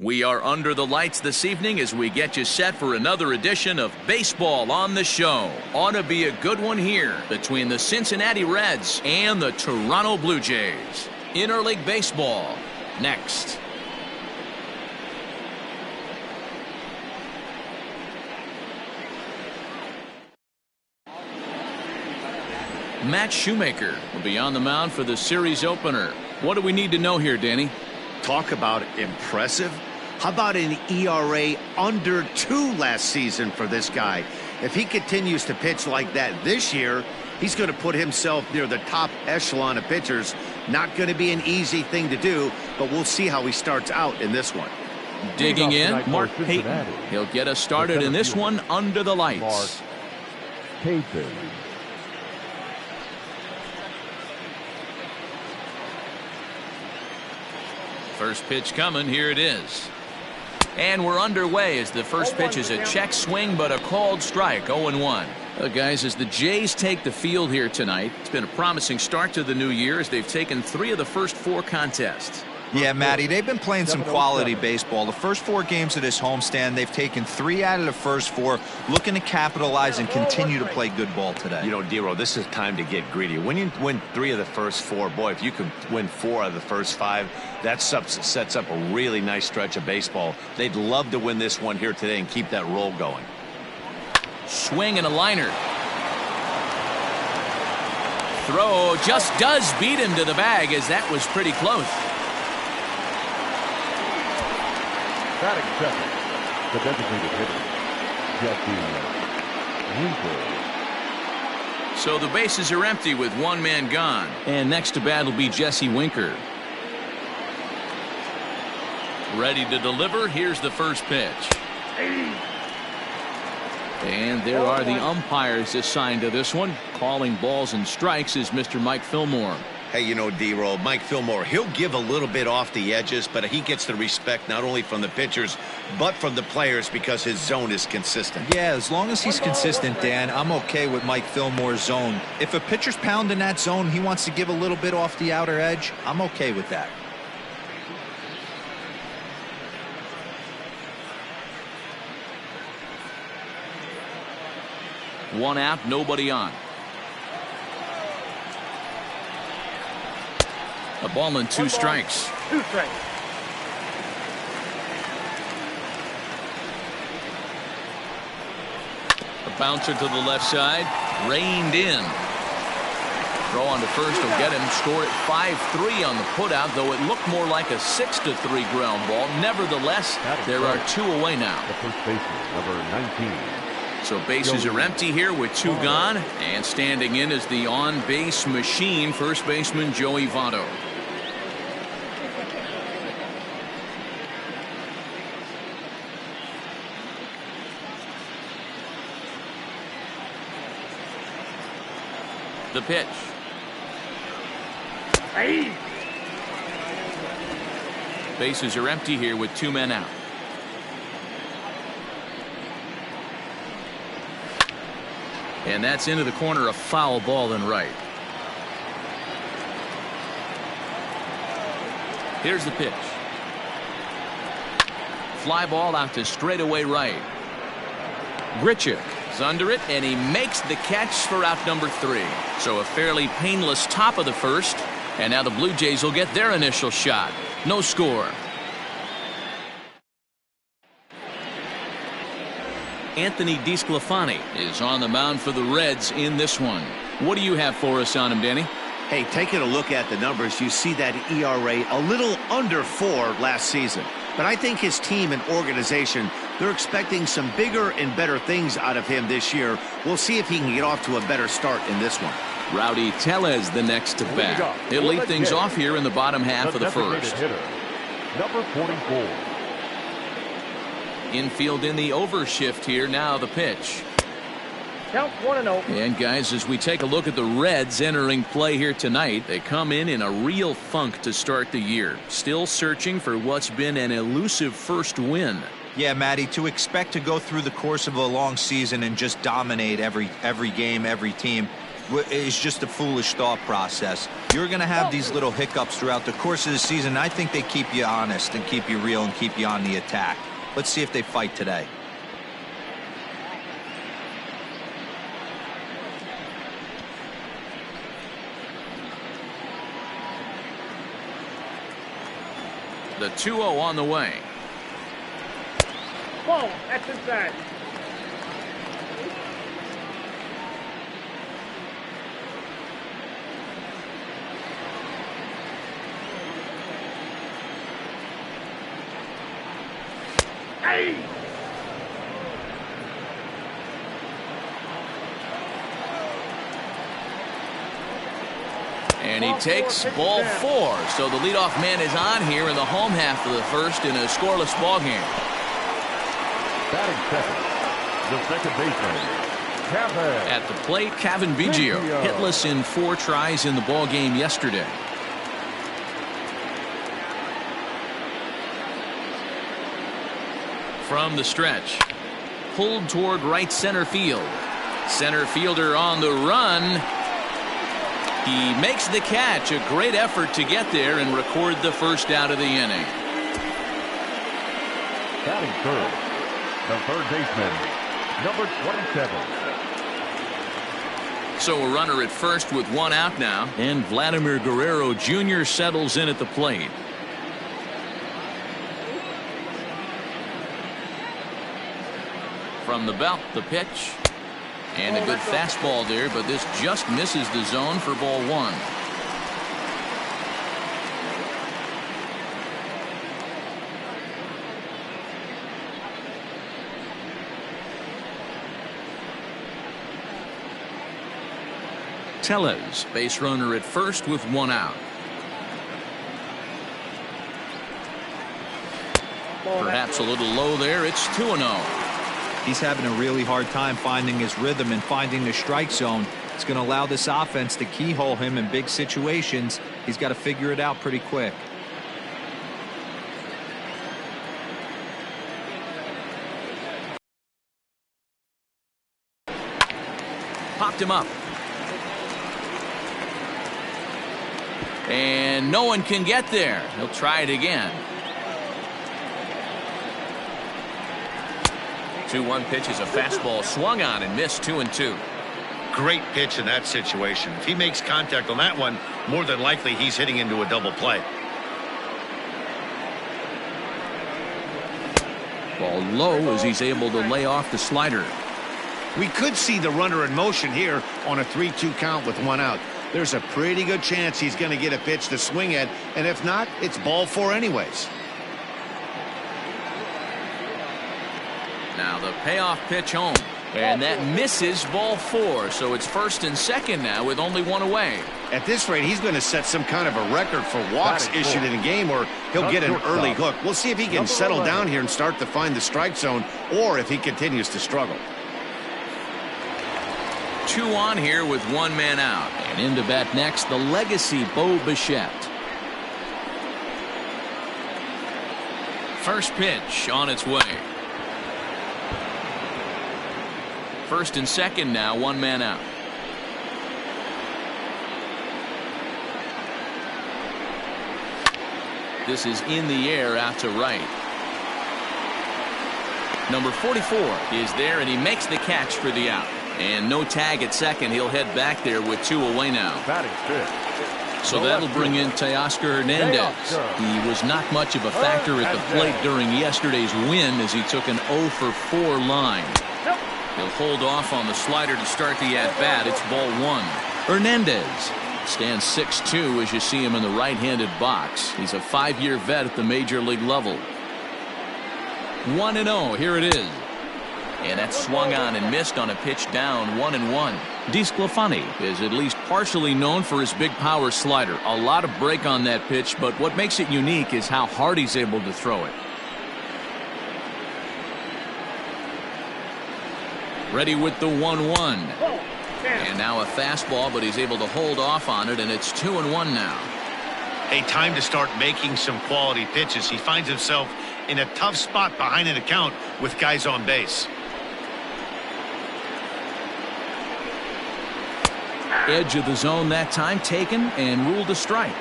We are under the lights this evening as we get you set for another edition of Baseball on the Show. Ought to be a good one here between the Cincinnati Reds and the Toronto Blue Jays. Interleague Baseball, next. Matt Shoemaker will be on the mound for the series opener. What do we need to know here, Danny? Talk about impressive. How about an ERA under 2 last season for this guy? If he continues to pitch like that this year, he's going to put himself near the top echelon of pitchers. Not going to be an easy thing to do, but we'll see how he starts out in this one. Digging in, Mark Payton. He'll get us started in this one under the lights. Payton. First pitch coming. Here it is. And we're underway as the first pitch is a check swing, but a called strike. 0-1. Guys, as the Jays take the field here tonight, it's been a promising start to the new year as they've taken 3 of the first 4 contests. Yeah, Matty, they've been playing some quality baseball. The first 4 games of this homestand, they've taken 3 out of the first 4, looking to capitalize and continue to play good ball today. You know, Dero, this is time to get greedy. When you win 3 of the first 4, boy, if you can win 4 of the first 5, that sets up a really nice stretch of baseball. They'd love to win this one here today and keep that roll going. Swing and a liner. Throw just does beat him to the bag, as that was pretty close. Batting second, the designated hitter, Jesse Winker. So the bases are empty with 1 man gone. And next to bat will be Jesse Winker. Ready to deliver. Here's the first pitch. And there are the umpires assigned to this one. Calling balls and strikes is Mr. Mike Fillmore. Hey, you know, D-Roll, Mike Fillmore, he'll give a little bit off the edges, but he gets the respect not only from the pitchers, but from the players because his zone is consistent. Yeah, as long as he's consistent, Dan, I'm okay with Mike Fillmore's zone. If a pitcher's pounding that zone, he wants to give a little bit off the outer edge, I'm okay with that. One out, nobody on. A ball and 2 strikes. 2 strikes. A bouncer to the left side, reined in. Throw on to first will get him. Score at 5-3 on the putout, though it looked more like a 6-3 ground ball. Nevertheless, there are 2 away now. The first baseman, number 19. So bases are empty here with 2 gone, and standing in is the on-base machine, first baseman Joey Votto. The pitch. Hey. Bases are empty here with 2 men out. And that's into the corner, a foul ball and right. Here's the pitch. Fly ball out to straightaway right. Grichuk is under it, and he makes the catch for out number 3. So a fairly painless top of the first, and now the Blue Jays will get their initial shot. No score. Anthony DeSclafani is on the mound for the Reds in this one. What do you have for us on him, Danny? Hey, taking a look at the numbers, you see that ERA a little under 4 last season. But I think his team and organization, they're expecting some bigger and better things out of him this year. We'll see if he can get off to a better start in this one. Rowdy Tellez the next to bat. He'll lead things off here in the bottom half of the first. Hitter, number 44. Infield in the overshift here. Now the pitch. Count 1-0. And guys, as we take a look at the Reds entering play here tonight, they come in a real funk to start the year. Still searching for what's been an elusive first win. Yeah, Matty, to expect to go through the course of a long season and just dominate every game, every team is just a foolish thought process. You're going to have these little hiccups throughout the course of the season. I think they keep you honest and keep you real and keep you on the attack. Let's see if they fight today. The 2-0 on the way. Ball, that's inside. Hey! And he takes ball 4. So the leadoff man is on here in the home half of the first in a scoreless ball game. Batting second, the second baseman, Kevin. At the plate, Kevin Biggio, hitless in 4 tries in the ball game yesterday. From the stretch, pulled toward right center field. Center fielder on the run. He makes the catch. A great effort to get there and record the first out of the inning. Batting third, the third baseman, number 27. So a runner at first with 1 out now. And Vladimir Guerrero Jr. settles in at the plate. From the belt, the pitch. And a good fastball there, but this just misses the zone for ball 1. Tellez, base runner at first with 1 out. Perhaps a little low there. It's 2-0. He's having a really hard time finding his rhythm and finding the strike zone. It's going to allow this offense to keyhole him in big situations. He's got to figure it out pretty quick. Popped him up. And no one can get there. He'll try it again. 2-1 pitch is a fastball swung on and missed. 2-2. Great pitch in that situation. If he makes contact on that one, more than likely he's hitting into a double play. Ball low as he's able to lay off the slider. We could see the runner in motion here on a 3-2 count with 1 out. There's a pretty good chance he's going to get a pitch to swing at, and if not, it's ball 4 anyways. Now the payoff pitch home. And that misses ball 4. So it's first and second now with only 1 away. At this rate, he's going to set some kind of a record for walks issued in a game, or he'll get an early hook. We'll see if he can settle down here and start to find the strike zone, or if he continues to struggle. 2 on here with 1 man out. And in to bat next, the legacy Bo Bichette. First pitch on its way. First and second now, 1 man out. This is in the air out to right. Number 44 is there, and he makes the catch for the out. And no tag at second. He'll head back there with 2 away now. So that'll bring in Teoscar Hernandez. He was not much of a factor at the plate during yesterday's win as he took an 0-for-4 line. He'll hold off on the slider to start the at-bat. It's ball 1. Hernandez stands 6'2" as you see him in the right-handed box. He's a 5-year vet at the major league level. 1-0. Here it is. And that's swung on and missed on a pitch down. 1-1. DeSclafani is at least partially known for his big power slider. A lot of break on that pitch, but what makes it unique is how hard he's able to throw it. Ready with the 1-1. And now a fastball, but he's able to hold off on it, and it's 2-1 now. A time to start making some quality pitches. He finds himself in a tough spot behind an account with guys on base. Edge of the zone that time taken and ruled a strike.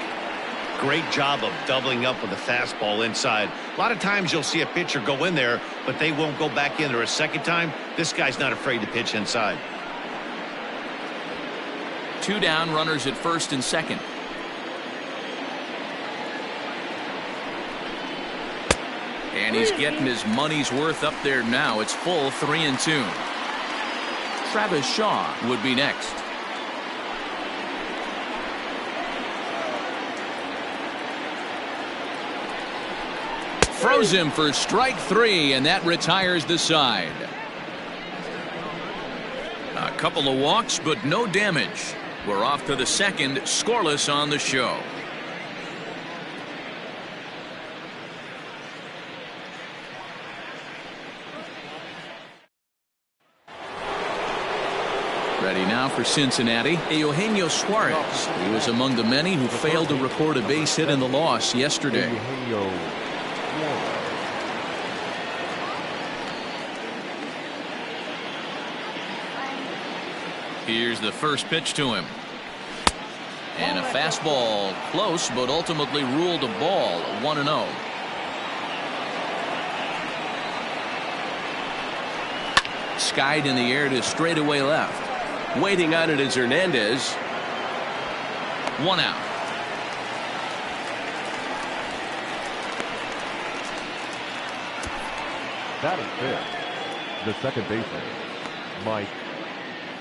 Great job of doubling up with a fastball inside. A lot of times you'll see a pitcher go in there, but they won't go back in there a second time. This guy's not afraid to pitch inside. 2 down, runners at first and second. And he's getting his money's worth up there now. It's full 3-2. Travis Shaw would be next. Throws him for strike 3, and that retires the side. A couple of walks, but no damage. We're off to the second, scoreless on the show. Ready now for Cincinnati, Eugenio Suarez. He was among the many who failed to record a base hit in the loss yesterday. Here's the first pitch to him. And a fastball close, but ultimately ruled a ball. 1-0. Skied in the air to straightaway left. Waiting on it is Hernandez. 1 out. That is fifth. The second baseman, Mike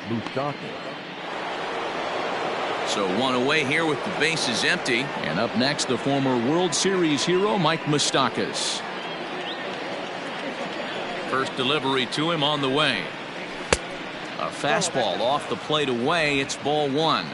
Moustakas. So 1 away here with the bases empty. And up next, the former World Series hero, Mike Moustakas. First delivery to him on the way. A fastball off the plate away. It's ball 1.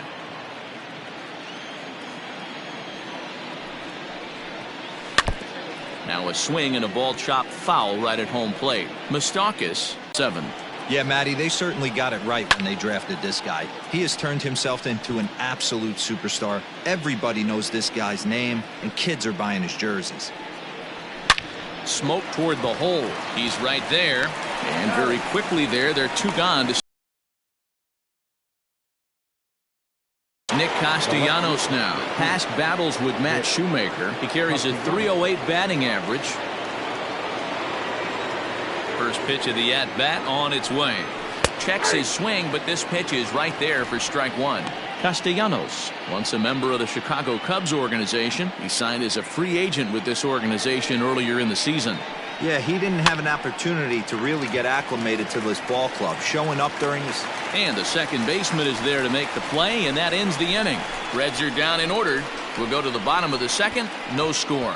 Now a swing and a ball chopped foul right at home plate. Moustakas, 7. Yeah, Matty, they certainly got it right when they drafted this guy. He has turned himself into an absolute superstar. Everybody knows this guy's name, and kids are buying his jerseys. Smoke toward the hole. He's right there. And very quickly there, they're 2 gone to Nick Castellanos now. Past battles with Matt Shoemaker. He carries a .308 batting average. First pitch of the at-bat on its way. Checks his swing, but this pitch is right there for strike 1. Castellanos, once a member of the Chicago Cubs organization, he signed as a free agent with this organization earlier in the season. Yeah, he didn't have an opportunity to really get acclimated to this ball club, showing up during this. And the second baseman is there to make the play, and that ends the inning. Reds are down and ordered. We'll go to the bottom of the second. No score.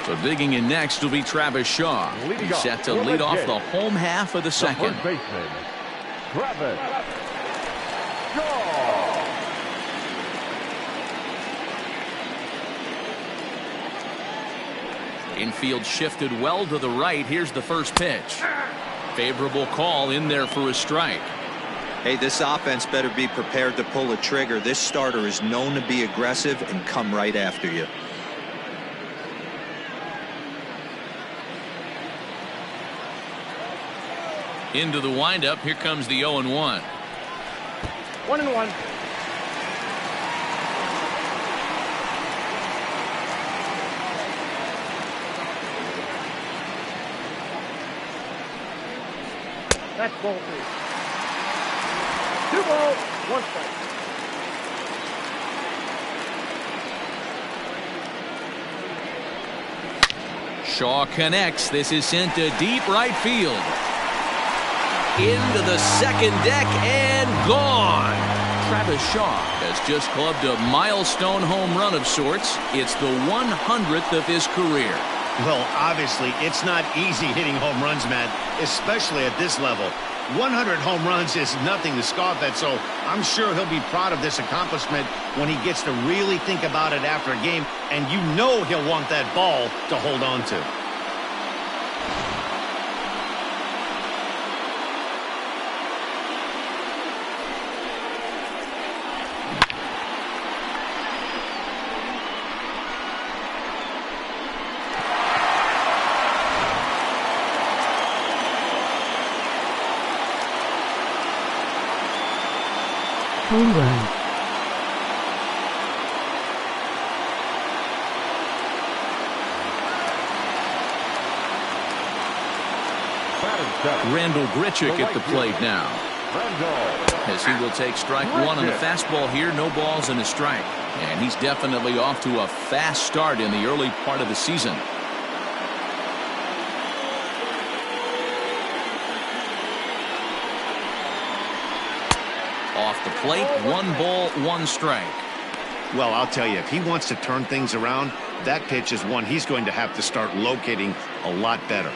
So digging in next will be Travis Shaw. He's set to lead off the home half of the second. First baseman, Travis Shaw. Infield shifted well to the right. Here's the first pitch. Favorable call in there for a strike. Hey, this offense better be prepared to pull a trigger. This starter is known to be aggressive and come right after you. Into the windup. Here comes the 0-1. 1-1. That's ball 3. 2 balls, 1 strike. Shaw connects. This is sent to deep right field. Into the second deck and gone. Travis Shaw has just clubbed a milestone home run of sorts. It's the 100th of his career. Well, obviously, it's not easy hitting home runs, Matt, especially at this level. 100 home runs is nothing to scoff at, so I'm sure he'll be proud of this accomplishment when he gets to really think about it after a game, and you know he'll want that ball to hold on to. Home run. Randall Grichuk at the plate now, as he will take strike one on the fastball here. No balls and a strike, and he's definitely off to a fast start in the early part of the season. Off the plate, 1 ball, 1 strike. Well, I'll tell you, if he wants to turn things around, that pitch is one he's going to have to start locating a lot better.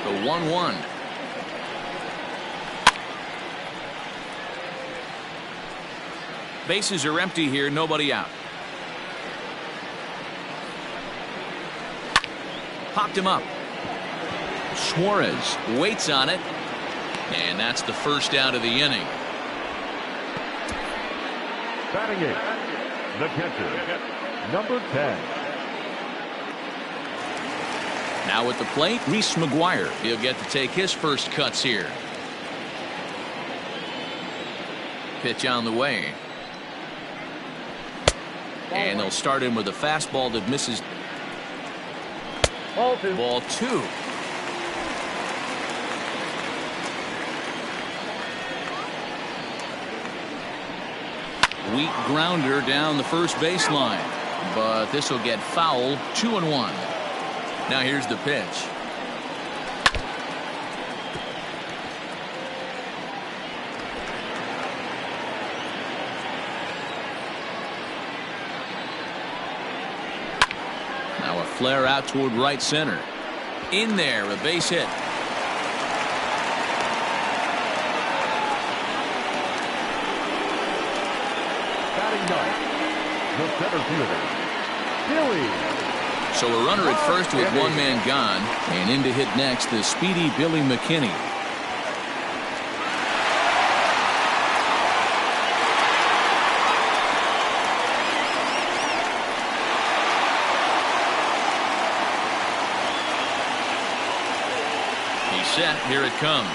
The 1-1. Bases are empty here, nobody out. Popped him up. Suarez waits on it, and that's the first out of the inning. Batting it, the catcher, number 10. Now at the plate, Reese McGuire. He'll get to take his first cuts here. Pitch on the way. And they'll start him with a fastball that misses. Ball 2. Ball 2. Weak grounder down the first baseline, but this will get foul. 2-1. Now here's the pitch. Now a flare out toward right center. In there, a base hit. Batting ninth, the center fielder, Billy. So a runner at first with 1 man gone, and in to hit next, the speedy Billy McKinney. He's set. Here it comes.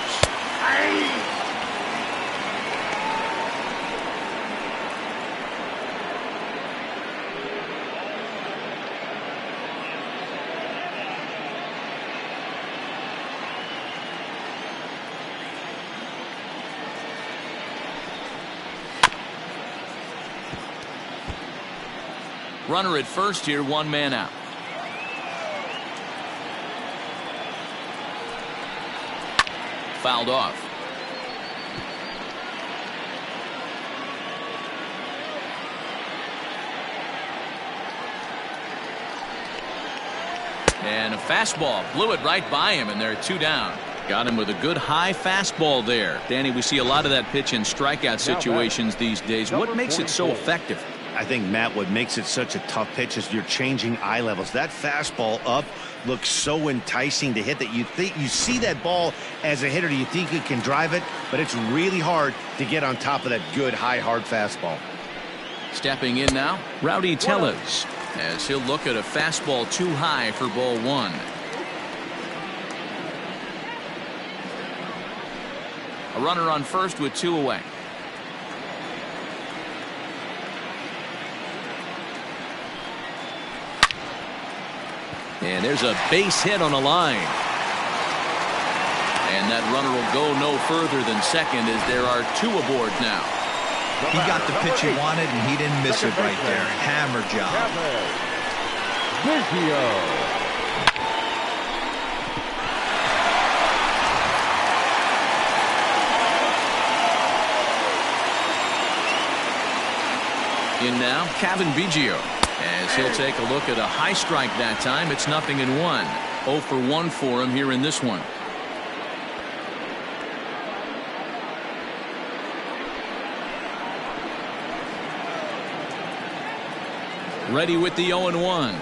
Runner at first here, 1 man out. Fouled off. And a fastball blew it right by him, and there are 2 down. Got him with a good high fastball there. Danny, we see a lot of that pitch in strikeout situations these days. What makes it so effective? I think, Matt, what makes it such a tough pitch is you're changing eye levels. That fastball up looks so enticing to hit that you think you see that ball as a hitter. You think you can drive it, but it's really hard to get on top of that good high hard fastball. Stepping in now, Rowdy Tellez, as he'll look at a fastball too high for ball 1. A runner on first with 2 away. And there's a base hit on a line. And that runner will go no further than second, as there are 2 aboard now. He got the pitch he wanted, and he didn't miss it right there. Hammer job. In now, Cavan Biggio, as he'll take a look at a high strike that time. It's 0-1. 0 for 1 for him here in this one. Ready with the 0-1.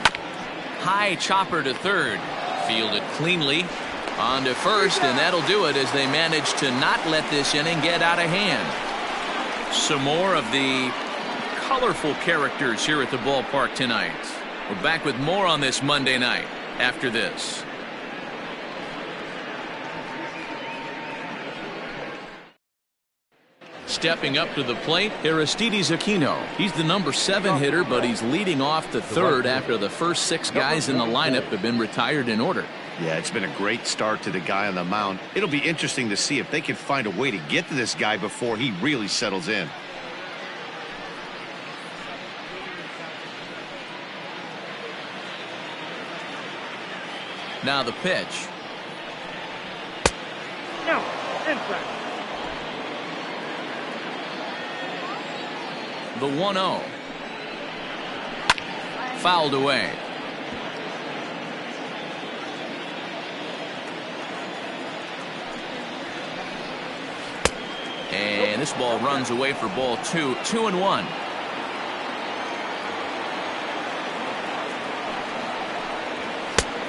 High chopper to third. Fielded cleanly. On to first, and that'll do it as they manage to not let this inning get out of hand. Some more of the colorful characters here at the ballpark tonight. We're back with more on this Monday night after this. Stepping up to the plate, Aristides Aquino. He's the number 7 hitter, but he's leading off the third after the first 6 guys in the lineup have been retired in order. Yeah, it's been a great start to the guy on the mound. It'll be interesting to see if they can find a way to get to this guy before he really settles in. Now the pitch. No, inside. The 1-0. Fouled away. And this ball runs away for ball 2. 2-1.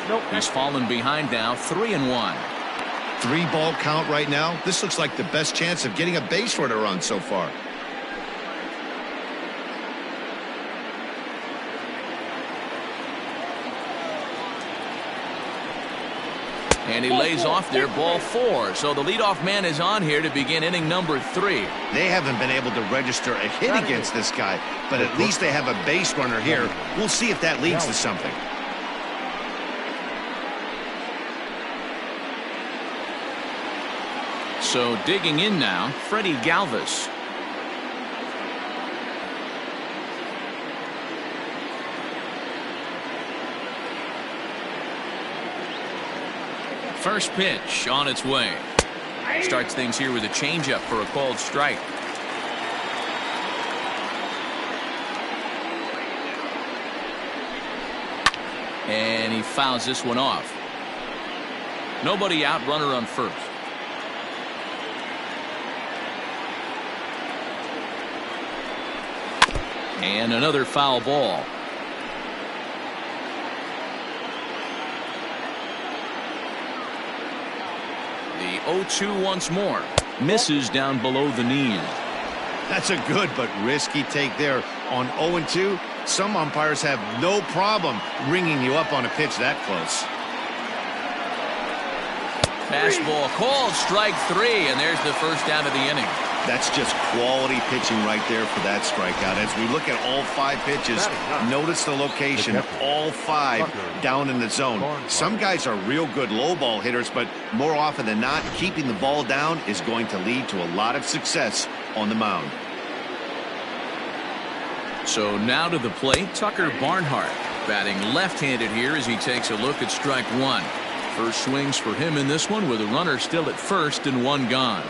Nope. He's fallen behind now. 3-1. 3-ball count right now. This looks like the best chance of getting a base runner run so far. And he lays off there, ball 4. So the leadoff man is on here to begin inning number 3. They haven't been able to register a hit against this guy, but at least they have a base runner here. We'll see if that leads to something. So digging in now, Freddie Galvis. First pitch on its way. Starts things here with a changeup for a called strike. And he fouls this one off. Nobody out, runner on first. And another foul ball. The 0-2 once more. Misses down below the knees. That's a good but risky take there. On 0-2, some umpires have no problem ringing you up on a pitch that close. Fastball called, strike 3, and there's the first out of the inning. That's just quality pitching right there for that strikeout. As we look at all 5 pitches, notice the location of all 5 down in the zone. Some guys are real good low ball hitters, but more often than not, keeping the ball down is going to lead to a lot of success on the mound. So now to the plate, Tucker Barnhart, batting left-handed here as he takes a look at strike 1. First swings for him in this one with a runner still at first and 1 gone.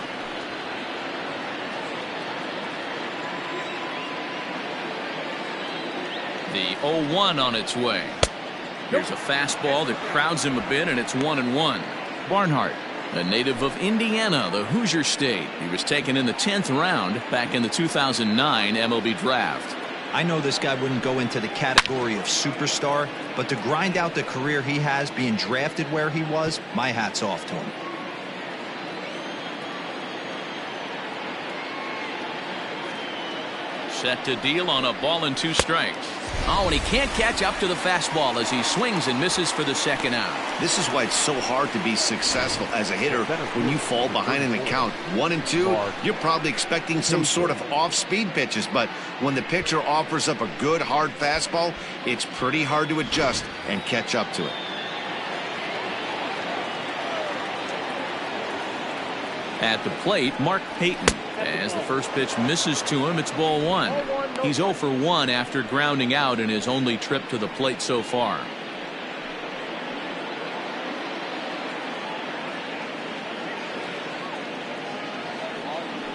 The 0-1 on its way. Here's a fastball that crowds him a bit, and it's 1-1. Barnhart, a native of Indiana, the Hoosier State. He was taken in the 10th round back in the 2009 MLB draft. I know this guy wouldn't go into the category of superstar, but to grind out the career he has being drafted where he was, my hat's off to him. Set to deal on a ball and 2 strikes. Oh, and he can't catch up to the fastball as he swings and misses for the second out. This is why it's so hard to be successful as a hitter when you fall behind in the count. 1-2, you're probably expecting some sort of off-speed pitches, but when the pitcher offers up a good hard fastball, it's pretty hard to adjust and catch up to it. At the plate, Mark Payton. As the first pitch misses to him, it's ball 1. He's 0 for 1 after grounding out in his only trip to the plate so far.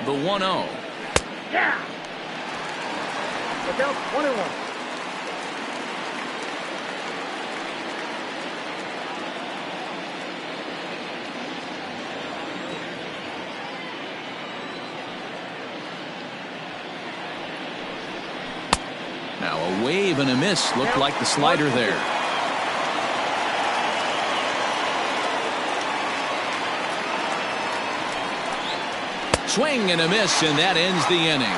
The 1-0. Yeah. Look out, 1-1. Now a wave and a miss looked like the slider there. Swing and a miss, and that ends the inning.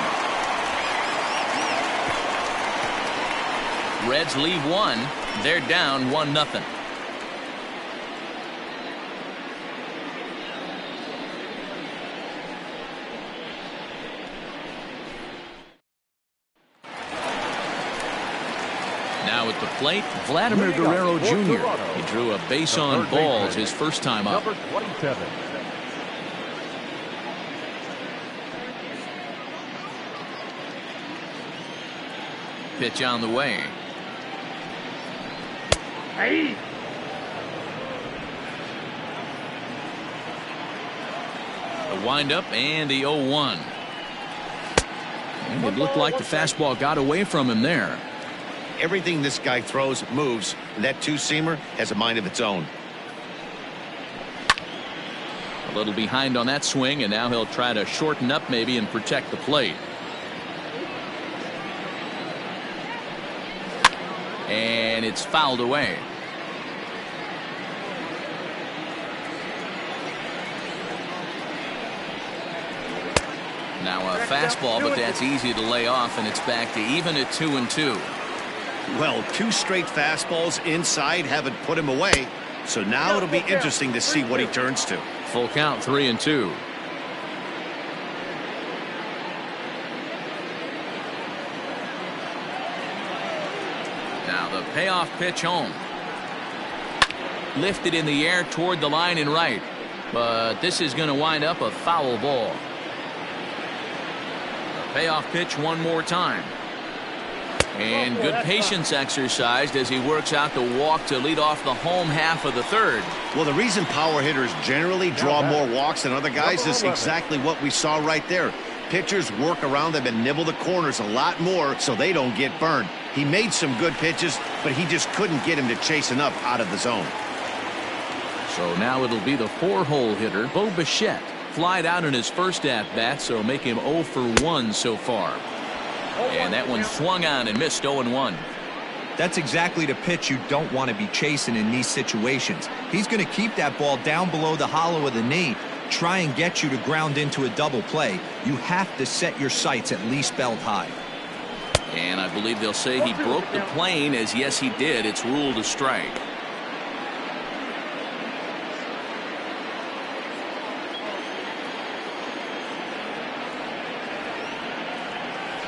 Reds leave 1. They're down 1-0. Now at the plate, Vladimir Guerrero Jr. He drew a base on balls his first time up. Number 27. Pitch on the way. Hey. The windup and the 0-1. And it looked like the fastball got away from him there. Everything this guy throws moves. That two-seamer has a mind of its own. A little behind on that swing, and now he'll try to shorten up maybe and protect the plate. And it's fouled away. Now a fastball, but that's easy to lay off, and it's back to even at 2-2. Well, two straight fastballs inside haven't put him away. So now it'll be interesting to see what he turns to. Full count, 3-2. Now the payoff pitch home. Lifted in the air toward the line and right. But this is going to wind up a foul ball. The payoff pitch one more time. And good patience exercised as he works out the walk to lead off the home half of the third. Well, the reason power hitters generally draw more walks than other guys is exactly what we saw right there. Pitchers work around them and nibble the corners a lot more so they don't get burned. He made some good pitches, but he just couldn't get him to chase enough out of the zone. So now it'll be the 4-hole hitter, Bo Bichette. Flied out in his first at-bat, so make him 0 for 1 so far. And that one swung on and missed 0-1. That's exactly the pitch you don't want to be chasing in these situations. He's going to keep that ball down below the hollow of the knee, try and get you to ground into a double play. You have to set your sights at least belt high. And I believe they'll say he broke the plane, as yes he did. It's ruled a strike.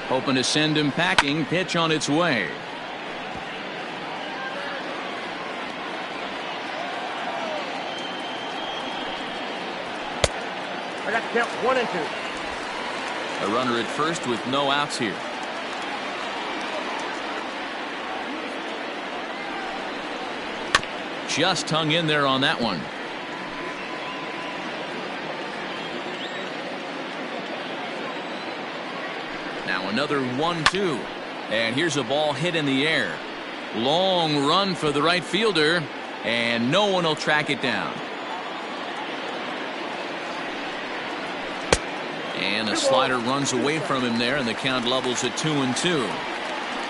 Hoping to send him packing. Pitch on its way. I got to count 1 and 2. A runner at first with no outs here. Just hung in there on that one. Now another 1-2. And here's a ball hit in the air. Long run for the right fielder, and no one will track it down. And a slider runs away from him there, and the count levels at 2-2.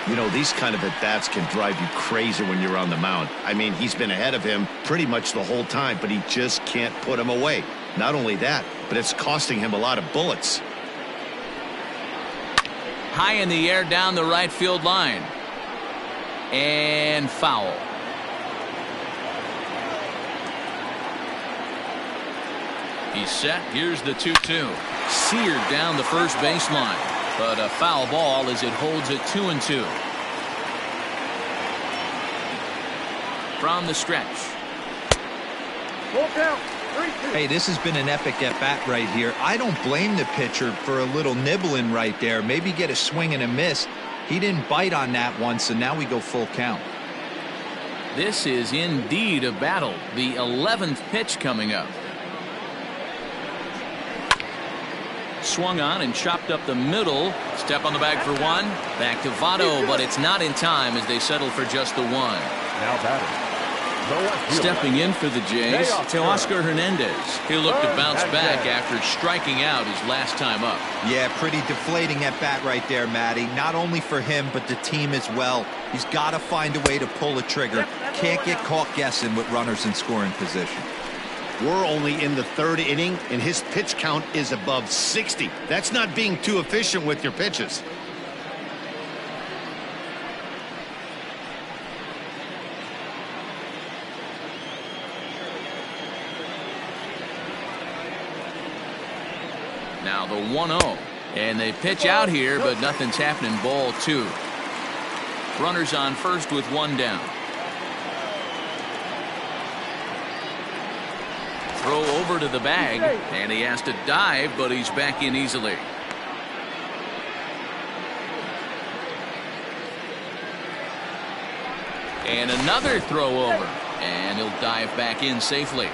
You know, these kind of at-bats can drive you crazy when you're on the mound. I mean, he's been ahead of him pretty much the whole time, but he just can't put him away. Not only that, but it's costing him a lot of bullets. High in the air down the right field line. And foul. He's set. Here's the 2-2. Seared down the first baseline. But a foul ball as it holds at 2-2. From the stretch. Full count. 3-2. Hey, this has been an epic at-bat right here. I don't blame the pitcher for a little nibbling right there. Maybe get a swing and a miss. He didn't bite on that one, so now we go full count. This is indeed a battle. The 11th pitch coming up. Swung on and chopped up the middle. Step on the bag for one. Back to Votto, but it's not in time as they settle for just the one. Now batting. Stepping in for the Jays, Teoscar Hernandez. He'll look to bounce back after striking out his last time up. Yeah, pretty deflating at bat right there, Matty. Not only for him, but the team as well. He's got to find a way to pull a trigger. Can't get caught guessing with runners in scoring position. We're only in the third inning, and his pitch count is above 60. That's not being too efficient with your pitches. Now the 1-0. And they pitch out here, but nothing's happening. Ball 2. Runners on first with one down. Throw over to the bag, and he has to dive, but he's back in easily. And another throw over, and he'll dive back in safely.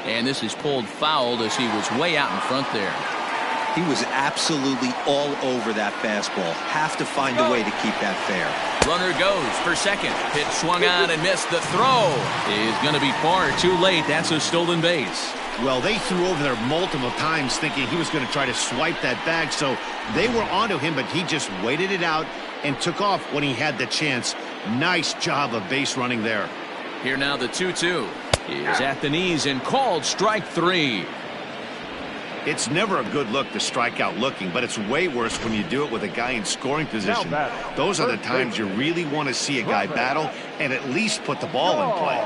And this is pulled fouled as he was way out in front there. He was absolutely all over that fastball. Have to find a way to keep that fair. Runner goes for second. Pitch swung on and missed. The throw is going to be far too late. That's a stolen base. Well, they threw over there multiple times thinking he was going to try to swipe that bag, so they were onto him, but he just waited it out and took off when he had the chance. Nice job of base running there. Here now the 2-2 is at the knees and called strike three. It's never a good look to strike out looking, but it's way worse when you do it with a guy in scoring position. Those are the times you really want to see a guy battle and at least put the ball in play.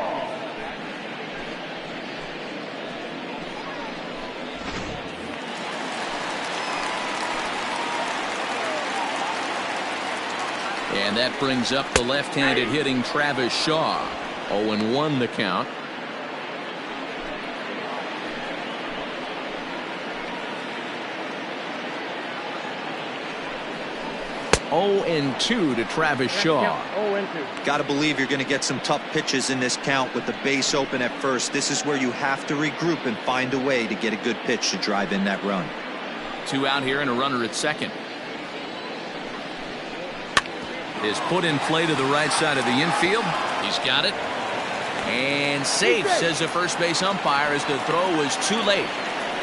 And that brings up the left-handed hitting Travis Shaw. 0-1 the count. 0-2 to Travis Shaw. Got to believe you're going to get some tough pitches in this count with the base open at first. This is where you have to regroup and find a way to get a good pitch to drive in that run. 2 out here and a runner at second. Is put in play to the right side of the infield. He's got it. And safe, says the first base umpire, as the throw was too late.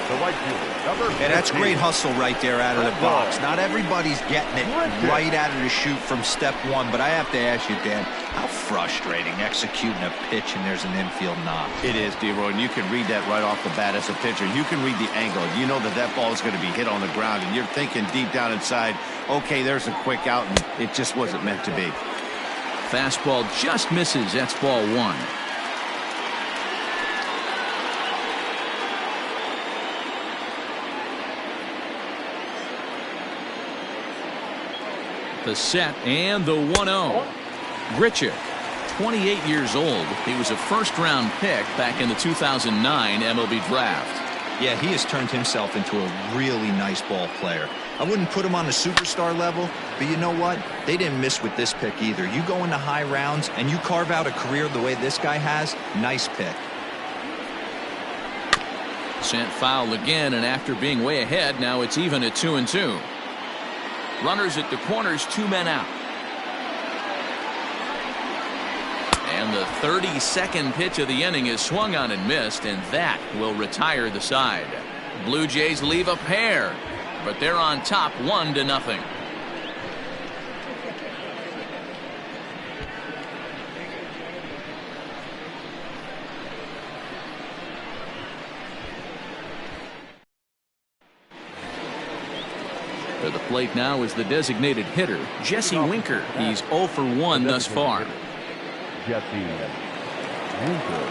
And that's great hustle right there out of the box. Not everybody's getting it right out of the chute from step one, but I have to ask you, Dan, how frustrating executing a pitch and there's an infield knock. It is, D-Roy, and you can read that right off the bat as a pitcher. You can read the angle. You know that that ball is going to be hit on the ground, and you're thinking deep down inside, okay, there's a quick out, and it just wasn't meant to be. Fastball just misses. That's ball one. The set and the 1-0. Grichuk, 28 years old. He was a first-round pick back in the 2009 MLB draft. Yeah, he has turned himself into a really nice ball player. I wouldn't put him on the superstar level, but you know what? They didn't miss with this pick either. You go into high rounds and you carve out a career the way this guy has, nice pick. Sent foul again, and after being way ahead, now it's even at 2-2. Runners at the corners, 2 men out. And the 32nd pitch of the inning is swung on and missed, and that will retire the side. Blue Jays leave a pair, but they're on top 1-0. To the plate now is the designated hitter, Jesse Winker. He's 0 for 1 thus far. Jesse Winker.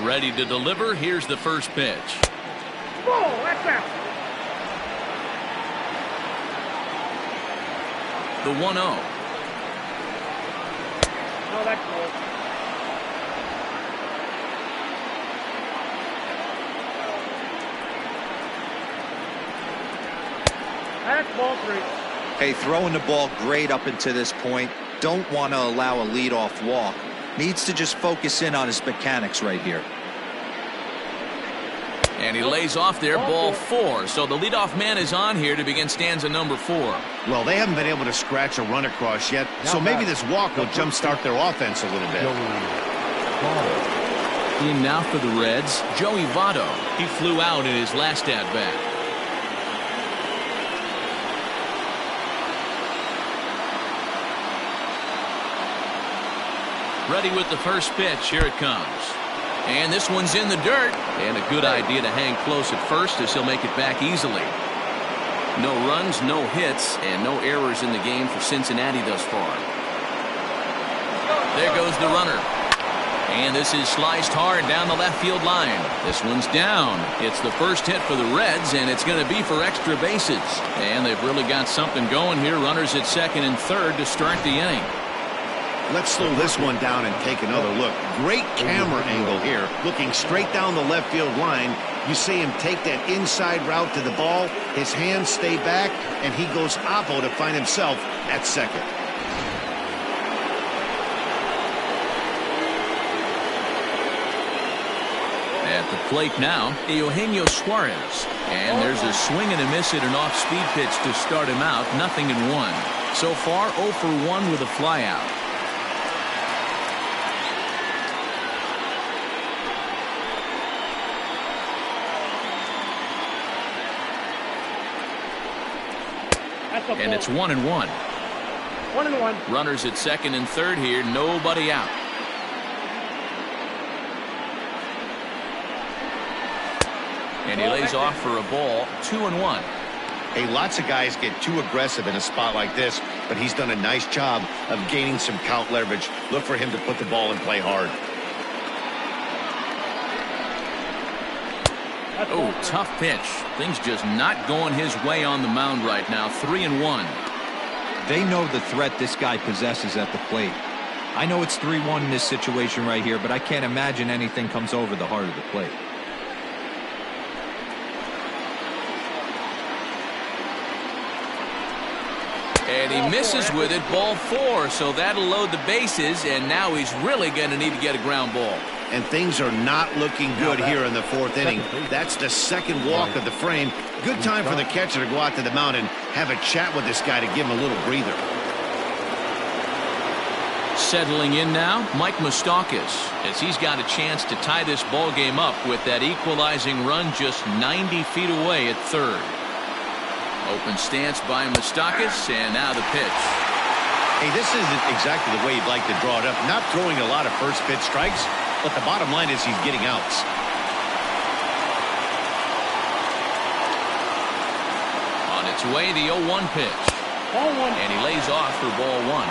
Ready to deliver. Here's the first pitch. Ball, that's out. The 1-0. No, that's close. That's ball 3. Hey, throwing the ball great up until this point. Don't want to allow a leadoff walk. Needs to just focus in on his mechanics right here. And he lays off there, ball 4. So the leadoff man is on here to begin stanza number 4. Well, they haven't been able to scratch a run across yet, so maybe this walk will jumpstart their offense a little bit. In now for the Reds, Joey Votto. He flew out in his last at-bat. Ready with the first pitch. Here it comes. And this one's in the dirt. And a good idea to hang close at first as he'll make it back easily. No runs, no hits, and no errors in the game for Cincinnati thus far. There goes the runner. And this is sliced hard down the left field line. This one's down. It's the first hit for the Reds, and it's going to be for extra bases. And they've really got something going here. Runners at second and third to start the inning. Let's slow this one down and take another look. Great camera angle here. Looking straight down the left field line. You see him take that inside route to the ball. His hands stay back, and he goes oppo to find himself at second. At the plate now, Eugenio Suarez. And there's a swing and a miss at an off-speed pitch to start him out. 0-1. So far, 0 for 1 with a flyout. And it's 1-1. 1-1. Runners at second and third here. Nobody out. And he lays off for a ball. 2-1. Hey, lots of guys get too aggressive in a spot like this, but he's done a nice job of gaining some count leverage. Look for him to put the ball and play hard. Oh, tough pitch. Things just not going his way on the mound right now. 3-1. They know the threat this guy possesses at the plate. I know it's 3-1 in this situation right here, but I can't imagine anything comes over the heart of the plate. And he misses with it. Ball 4. So that'll load the bases. And now he's really going to need to get a ground ball. And things are not looking good here in the fourth inning. That's the second walk of the frame. Good time for the catcher to go out to the mound and have a chat with this guy to give him a little breather. Settling in now, Mike Moustakas, as he's got a chance to tie this ball game up with that equalizing run just 90 feet away at third. Open stance by Moustakas, and now the pitch. Hey, this isn't exactly the way you'd like to draw it up. Not throwing a lot of first pitch strikes, but the bottom line is he's getting outs. On its way, the 0-1 pitch. Ball 1. And he lays off for ball 1.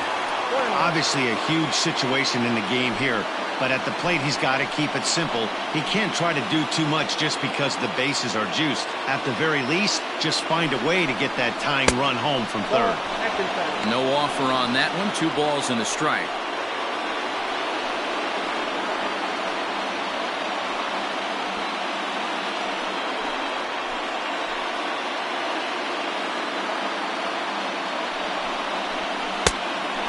Obviously a huge situation in the game here, but at the plate he's got to keep it simple. He can't try to do too much just because the bases are juiced. At the very least, just find a way to get that tying run home from third. No offer on that one. 2 balls and a strike.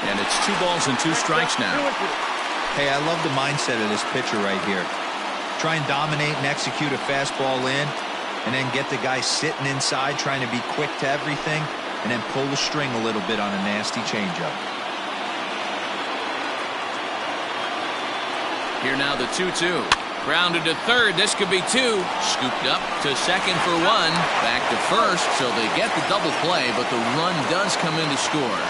And it's 2 balls and 2 strikes now. Hey, I love the mindset of this pitcher right here. Try and dominate and execute a fastball in, and then get the guy sitting inside trying to be quick to everything, and then pull the string a little bit on a nasty changeup. Here now the 2-2. Grounded to third. This could be 2. Scooped up to second for 1. Back to first, so they get the double play, but the run does come in to score.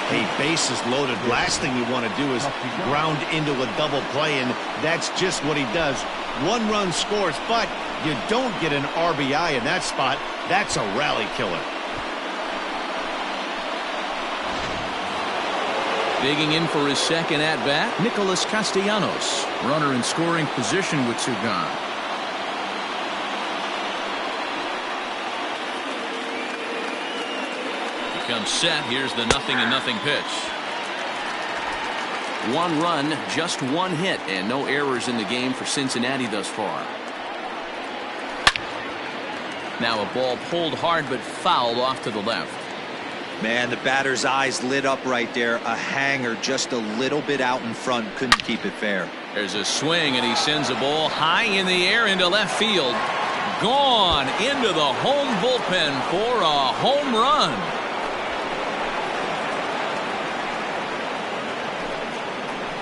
Hey, bases loaded. Last thing you want to do is ground into a double play, and that's just what he does. 1 run scores, but you don't get an RBI in that spot. That's a rally killer. Digging in for his second at-bat, Nicholas Castellanos. Runner in scoring position with 2 gone. Comes set. Here's the 0-0 pitch. 1 run, just 1 hit, and no errors in the game for Cincinnati thus far. Now a ball pulled hard but fouled off to the left. Man, the batter's eyes lit up right there. A hanger just a little bit out in front. Couldn't keep it fair. There's a swing, and he sends a ball high in the air into left field. Gone into the home bullpen for a home run.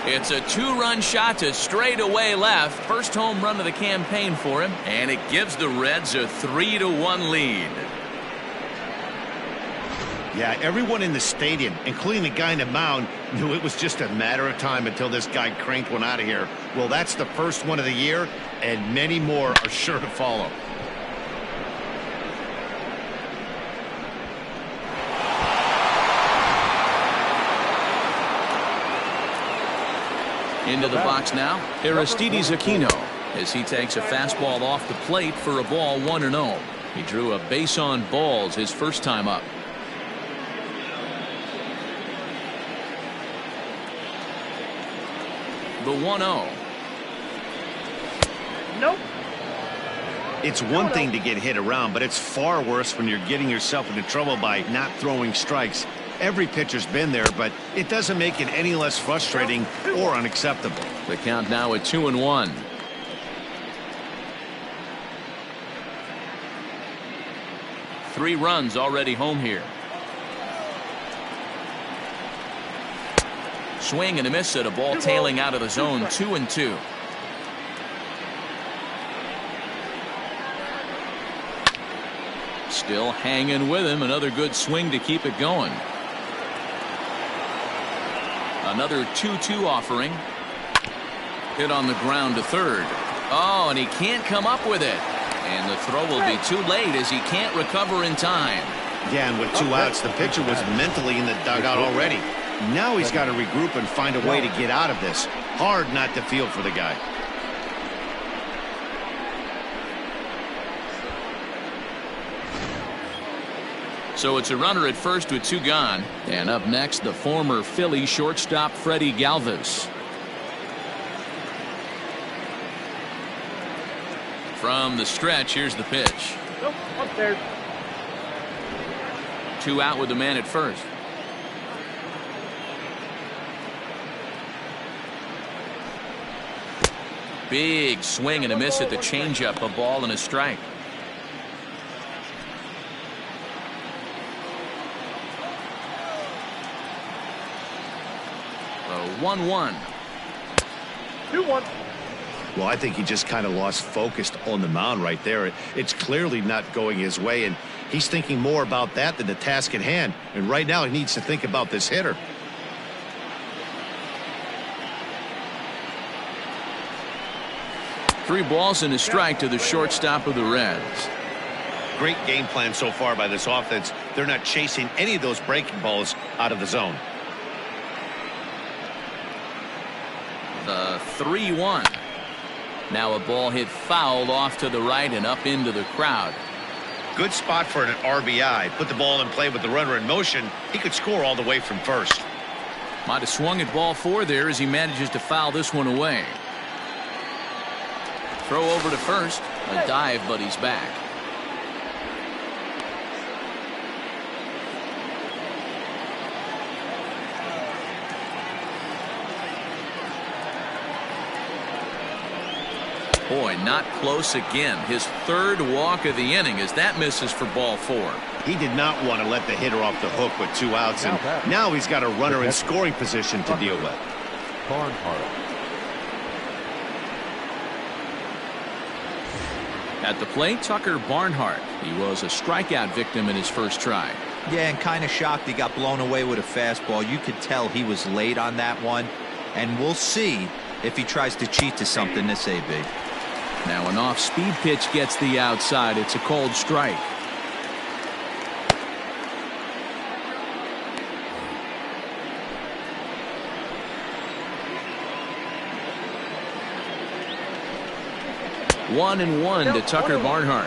It's a 2-run shot to straightaway left. First home run of the campaign for him, and it gives the Reds a 3-1 lead. Yeah, everyone in the stadium, including the guy in the mound, knew it was just a matter of time until this guy cranked one out of here. Well, that's the first one of the year, and many more are sure to follow. Into the box now, Aristides Aquino, as he takes a fastball off the plate for a ball 1-0. He drew a base on balls his first time up. The 1-0. Nope. It's one thing to get hit around, but it's far worse when you're getting yourself into trouble by not throwing strikes. Every pitcher's been there, but it doesn't make it any less frustrating or unacceptable. The count now at 2-1. Three runs already home here. Swing and a miss at a ball tailing out of the zone. 2-2. Still hanging with him. Another good swing to keep it going. Another 2-2 offering. Hit on the ground to third. Oh, and he can't come up with it. And the throw will be too late as he can't recover in time. Yeah, and with 2 outs, the pitcher was mentally in the dugout already. Now he's got to regroup and find a way to get out of this. Hard not to feel for the guy. So it's a runner at first with 2 gone. And up next, the former Philly shortstop Freddie Galvis. From the stretch, here's the pitch. Nope. Upstairs. 2 out with the man at first. Big swing and a miss at the changeup. A ball and a strike. The 1-1. 2-1. Well, I think he just kind of lost focus on the mound right there. It's clearly not going his way, and he's thinking more about that than the task at hand. And right now he needs to think about this hitter. Three balls and a strike to the shortstop of the Reds. Great game plan so far by this offense. They're not chasing any of those breaking balls out of the zone. The 3-1. Now a ball hit foul off to the right and up into the crowd. Good spot for an RBI. Put the ball in play with the runner in motion. He could score all the way from first. Might have swung at ball 4 there as he manages to foul this one away. Throw over to first. A dive, but he's back. Boy, not close again. His 3rd walk of the inning as that misses for ball 4. He did not want to let the hitter off the hook with 2 outs, and now he's got a runner in scoring position to deal with. Barnhart. At the plate, Tucker Barnhart. He was a strikeout victim in his first try. Yeah, and kind of shocked he got blown away with a fastball. You could tell he was late on that one, and we'll see if he tries to cheat to something this AB. Now an off-speed pitch gets the outside. It's a cold strike. One and one to Tucker Barnhart.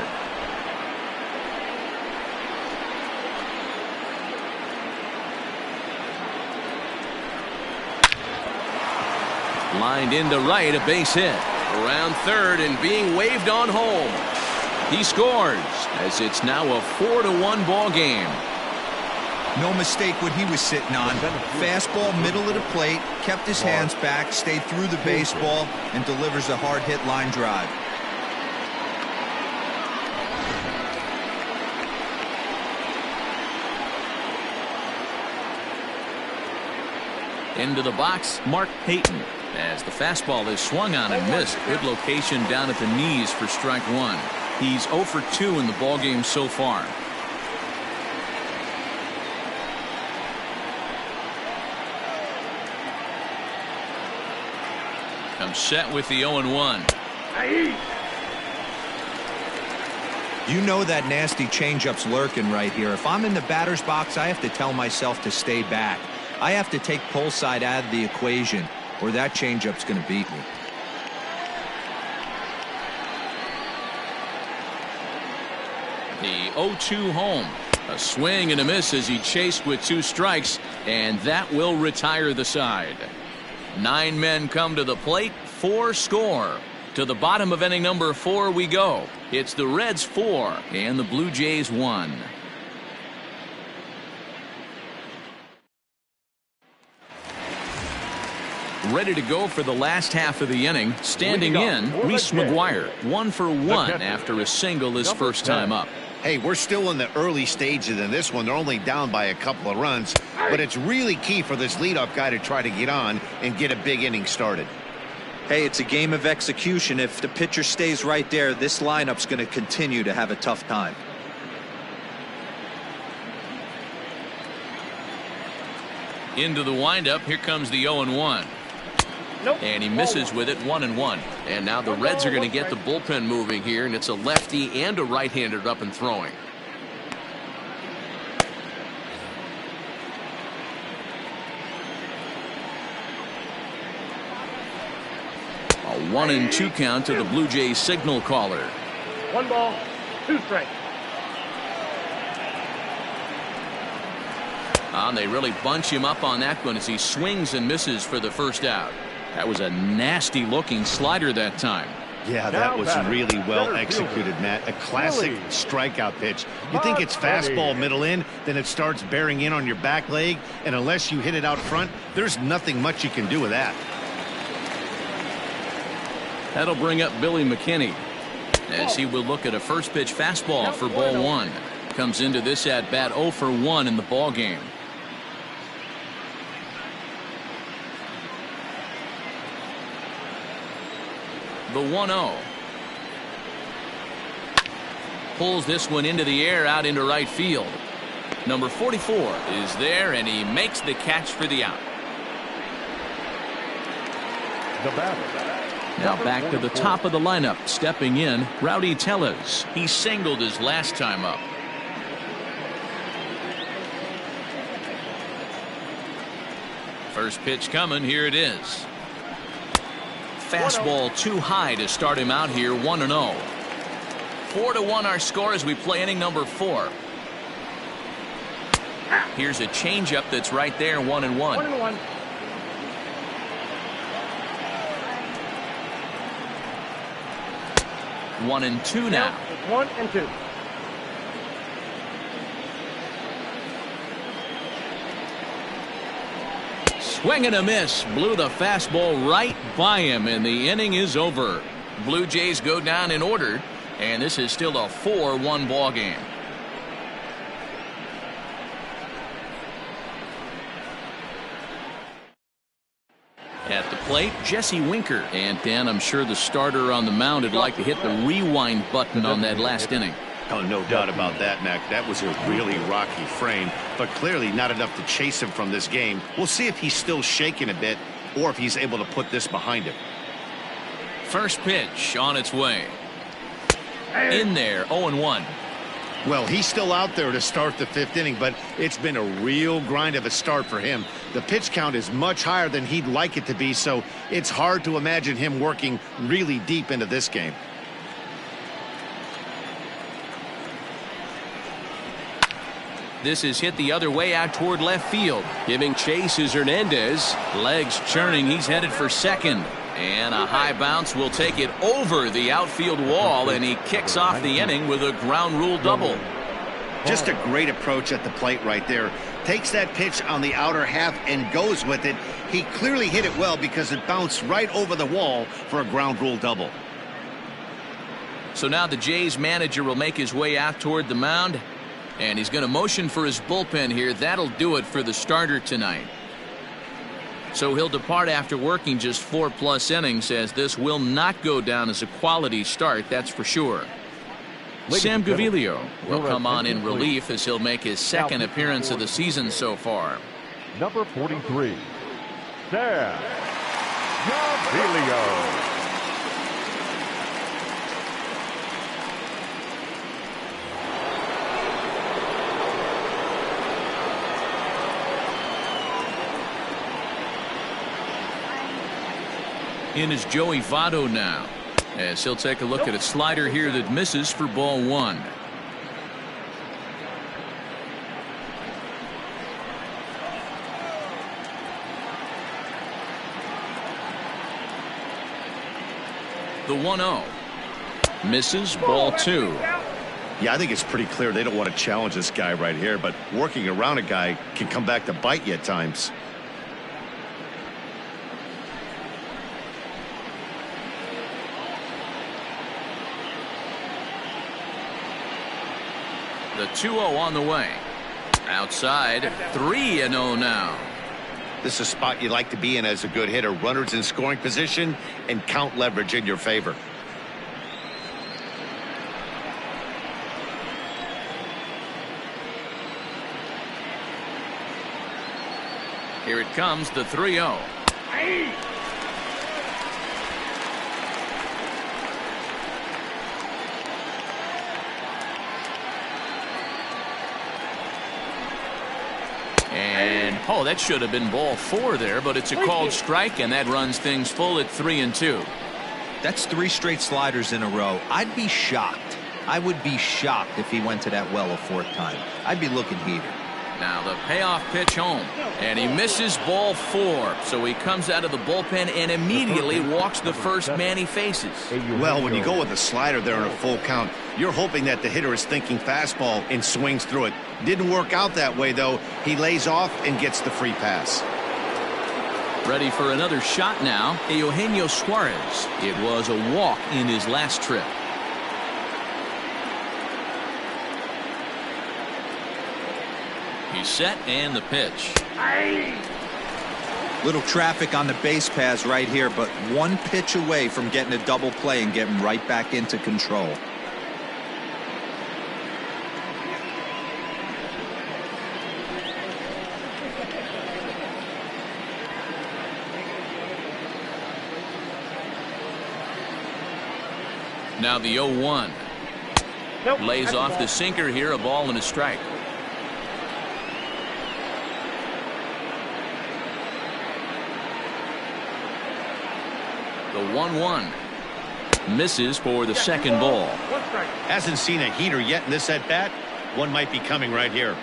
Lined into right, a base hit. Around third and being waved on home. He scores as it's now a 4-1 ball game. No mistake what he was sitting on. Fastball middle of the plate, kept his hands back, stayed through the baseball, and delivers a hard hit line drive. Into the box, Mark Payton, as the fastball is swung on and missed. Good location down at the knees for strike 1. He's 0 for 2 in the ballgame so far. Comes set with the 0-1. You know that nasty changeup's lurking right here. If I'm in the batter's box, I have to tell myself to stay back. I have to take pull side out of the equation. or that changeup's going to beat me. The 0-2 home. A swing and a miss as he chased with 2 strikes, and that will retire the side. 9 men come to the plate, 4 score. To the bottom of inning number 4 we go. It's the Reds 4 and the Blue Jays 1. Ready to go for the last half of the inning. Standing in, Reese McGuire, 1 for 1 after a single his first time up. Hey, we're still in the early stages in this one. They're only down by a couple of runs, but it's really key for this leadoff guy to try to get on and get a big inning started. Hey, it's a game of execution. If the pitcher stays right there, this lineup's going to continue to have a tough time. Into the windup, here comes the 0-1. Nope. And he misses with it, 1-1. And now the Reds are going to get the bullpen moving here, and it's a lefty and a right-hander up and throwing. A 1-2 count to the Blue Jays signal caller. 1 ball, 2 strikes. And they really bunch him up on that one as he swings and misses for the first out. That was a nasty looking slider that time. Yeah, that was really well executed, Matt. A classic strikeout pitch. You think it's fastball middle in, then it starts bearing in on your back leg, and unless you hit it out front, there's nothing much you can do with that. That'll bring up Billy McKinney as he will look at a first pitch fastball for ball 1. Comes into this at bat 0 for 1 in the ball game. The 1-0. Pulls this one into the air out into right field. Number 44 is there, and he makes the catch for the out. The batter. Now back to the top of the lineup. Stepping in, Rowdy Tellez. He singled his last time up. First pitch coming. Here it is. Fastball too high to start him out here. 1-0. 4-1 our score as we play inning number 4. Here's a changeup that's right there. 1-1. 1-1. 1-2 now. 1-2. Swing and a miss. Blew the fastball right by him, and the inning is over. Blue Jays go down in order, and this is still a 4-1 ball game. At the plate, Jesse Winker. And Dan, I'm sure the starter on the mound would like to hit the rewind button on that last inning. Oh, no doubt about that, Mac. That was a really rocky frame, but clearly not enough to chase him from this game. We'll see if he's still shaking a bit or if he's able to put this behind him. First pitch on its way. In there, 0-1. Well, he's still out there to start the 5th inning, but it's been a real grind of a start for him. The pitch count is much higher than he'd like it to be, so it's hard to imagine him working really deep into this game. This is hit the other way out toward left field. Giving chase is Hernandez. Legs churning. He's headed for second. And a high bounce will take it over the outfield wall, and he kicks off the inning with a ground rule double. Just a great approach at the plate right there. Takes that pitch on the outer half and goes with it. He clearly hit it well because it bounced right over the wall for a ground rule double. So now the Jays manager will make his way out toward the mound, and he's going to motion for his bullpen here. That'll do it for the starter tonight. So he'll depart after working just 4+ innings, as this will not go down as a quality start, that's for sure. Sam Gaviglio will come on in relief as he'll make his second appearance of the season so far. Number 43, Sam Gaviglio. In is Joey Votto now, as he'll take a look at a slider here that misses for ball 1. The 1-0 misses, ball 2. Yeah, I think it's pretty clear they don't want to challenge this guy right here, but working around a guy can come back to bite you at times. The 2-0 on the way. Outside, 3-0 now. This is a spot you like to be in as a good hitter. Runners in scoring position and count leverage in your favor. Here it comes, the 3-0. And, oh, that should have been ball 4 there, but it's a called strike, and that runs things full at 3-2. That's 3 straight sliders in a row. I'd be shocked. I would be shocked if he went to that well a 4th time. I'd be looking heated. Now the payoff pitch home, and he misses ball 4. So he comes out of the bullpen and immediately walks the first man he faces. Well, when you go with a slider there in a full count, you're hoping that the hitter is thinking fastball and swings through it. Didn't work out that way, though. He lays off and gets the free pass. Ready for another shot now, Eugenio Suarez. It was a walk in his last trip. He's set, and the pitch. Little traffic on the base paths right here, but 1 pitch away from getting a double play and getting right back into control. Now the 0-1. Lays off the sinker here, a ball and a strike. The 1-1 misses for the second ball. Hasn't seen a heater yet in this at bat. One might be coming right here.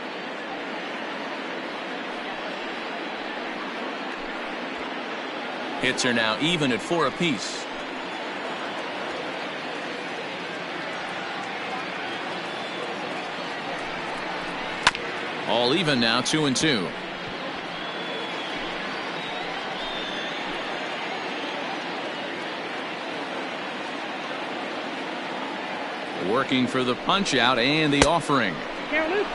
Hits are now even at 4 apiece. All even now, 2-2. Working for the punch out and the offering.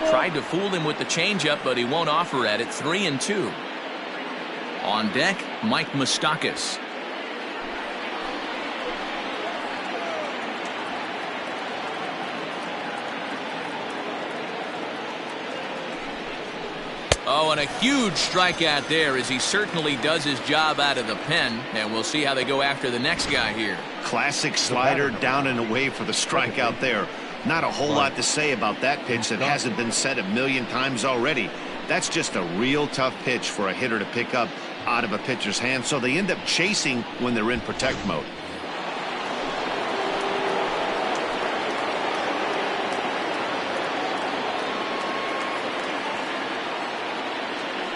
Tried to fool him with the changeup, but he won't offer at it. 3-2. On deck, Mike Moustakas. Oh, and a huge strikeout there, as he certainly does his job out of the pen. And we'll see how they go after the next guy here. Classic slider down and away for the strikeout there. Not a whole lot to say about that pitch that hasn't been said a million times already. That's just a real tough pitch for a hitter to pick up out of a pitcher's hand, so they end up chasing when they're in protect mode.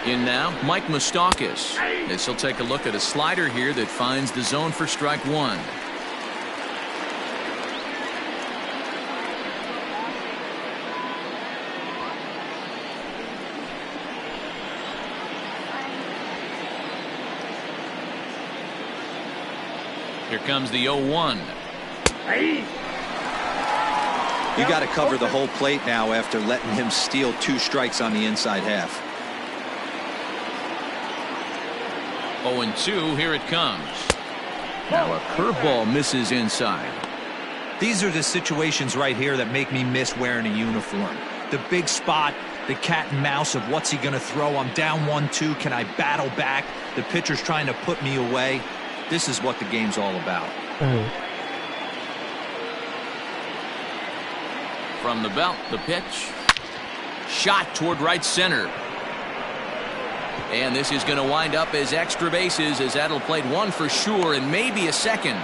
In now, Mike Moustakas, as he'll take a look at a slider here that finds the zone for strike 1. Here comes the 0-1. You got to cover the whole plate now after letting him steal 2 strikes on the inside half. 0-2, here it comes. Now a curveball misses inside. These are the situations right here that make me miss wearing a uniform. The big spot, the cat and mouse of what's he going to throw. I'm down 1-2. Can I battle back? The pitcher's trying to put me away. This is what the game's all about. From the belt, the pitch. Shot toward right center. And this is going to wind up as extra bases, as that'll play one for sure and maybe a second.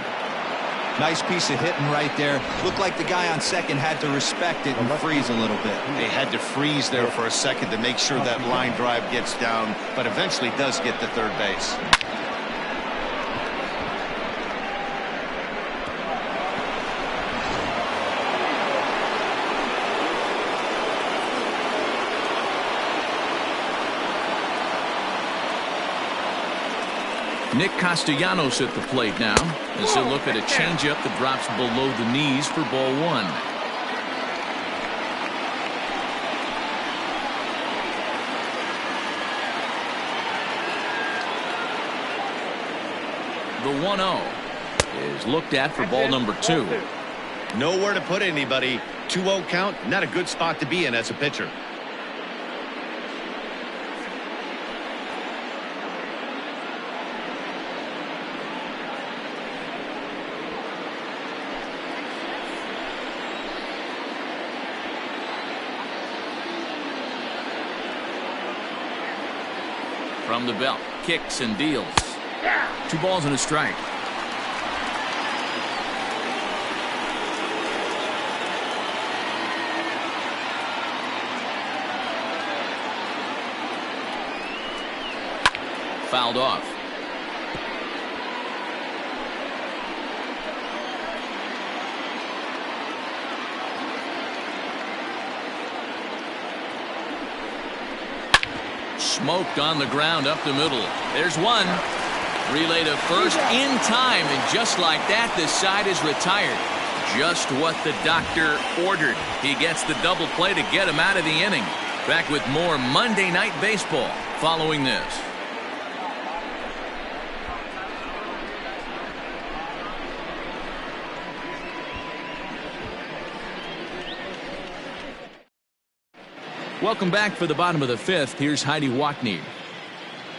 Nice piece of hitting right there. Looked like the guy on second had to respect it and freeze a little bit. They had to freeze there for a second to make sure that line drive gets down, but eventually does get to third base. Nick Castellanos at the plate now as they look at a changeup that drops below the knees for ball one. The 1-0 is looked at for ball number 2. Nowhere to put anybody. 2-0 count, not a good spot to be in as a pitcher. From the belt, kicks and deals. 2 balls and a strike. Fouled off. Smoked on the ground up the middle. There's one. Relay to first in time, and just like that, the side is retired. Just what the doctor ordered. He gets the double play to get him out of the inning. Back with more Monday Night Baseball following this. Welcome back for the bottom of the 5th. Here's Heidi Wackney.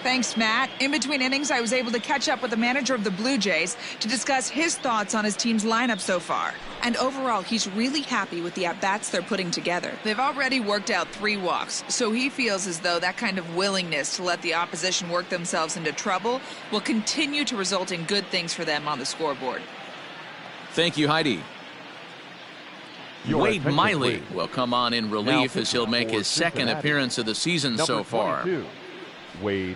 Thanks, Matt. In between innings, I was able to catch up with the manager of the Blue Jays to discuss his thoughts on his team's lineup so far. And overall, he's really happy with the at-bats they're putting together. They've already worked out 3 walks, so he feels as though that kind of willingness to let the opposition work themselves into trouble will continue to result in good things for them on the scoreboard. Thank you, Heidi. Wade Miley will come on in relief as he'll make his second appearance of the season so far. Wade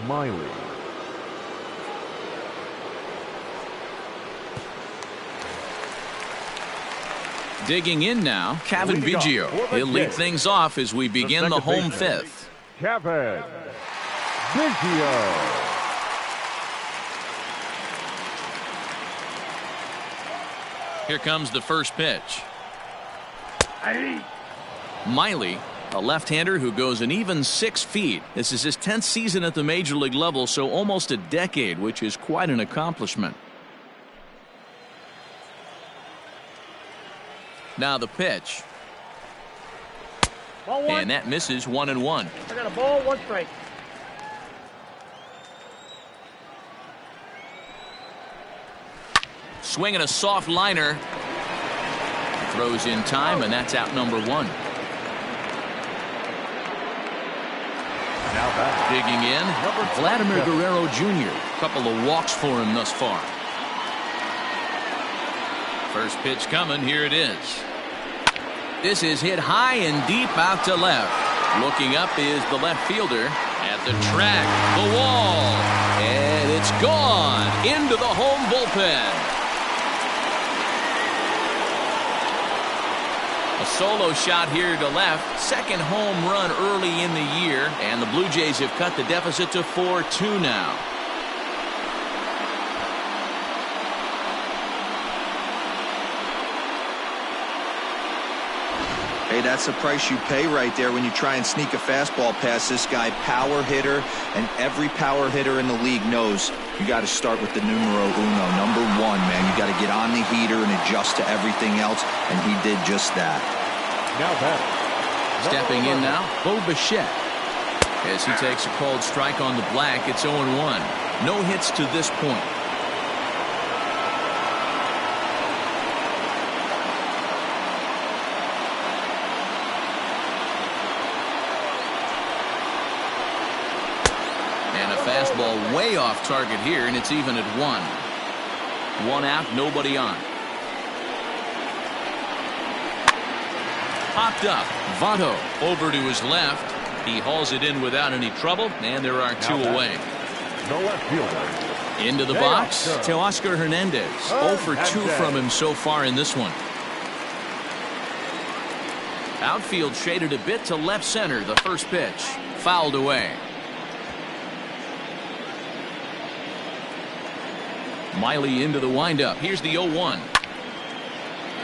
Miley. Digging in now, Kevin Biggio. He'll lead things off as we begin the home 5th. Kevin Biggio. Here comes the first pitch. Miley, a left-hander who goes an even 6 feet. This is his 10th season at the major league level, so almost a decade, which is quite an accomplishment. Now the pitch. Ball 1. And that misses 1-1. I got a ball, 1 strike. Swinging a soft liner. Throws in time, and that's out number 1. Now back. Digging in, Vladimir Guerrero Jr. Couple of walks for him thus far. First pitch coming. Here it is. This is hit high and deep out to left. Looking up is the left fielder at the track, the wall, and it's gone into the home bullpen. A solo shot here to left. Second home run early in the year. And the Blue Jays have cut the deficit to 4-2 now. Hey, that's the price you pay right there when you try and sneak a fastball past this guy. Power hitter, and every power hitter in the league knows you got to start with the numero uno, number 1, man. You got to get on the heater and adjust to everything else, and he did just that. Now back. Stepping in now, Bo Bichette. As he takes a called strike on the black, it's 0-1. No hits to this point. Fastball way off target here, and it's even at 1. 1 out, nobody on. Popped up. Votto over to his left. He hauls it in without any trouble, and there are 2 away. The left fielder. Into the box, Teoscar Hernandez. 0 for 2 from him so far in this one. Outfield shaded a bit to left center. The first pitch fouled away. Miley into the windup. Here's the 0-1.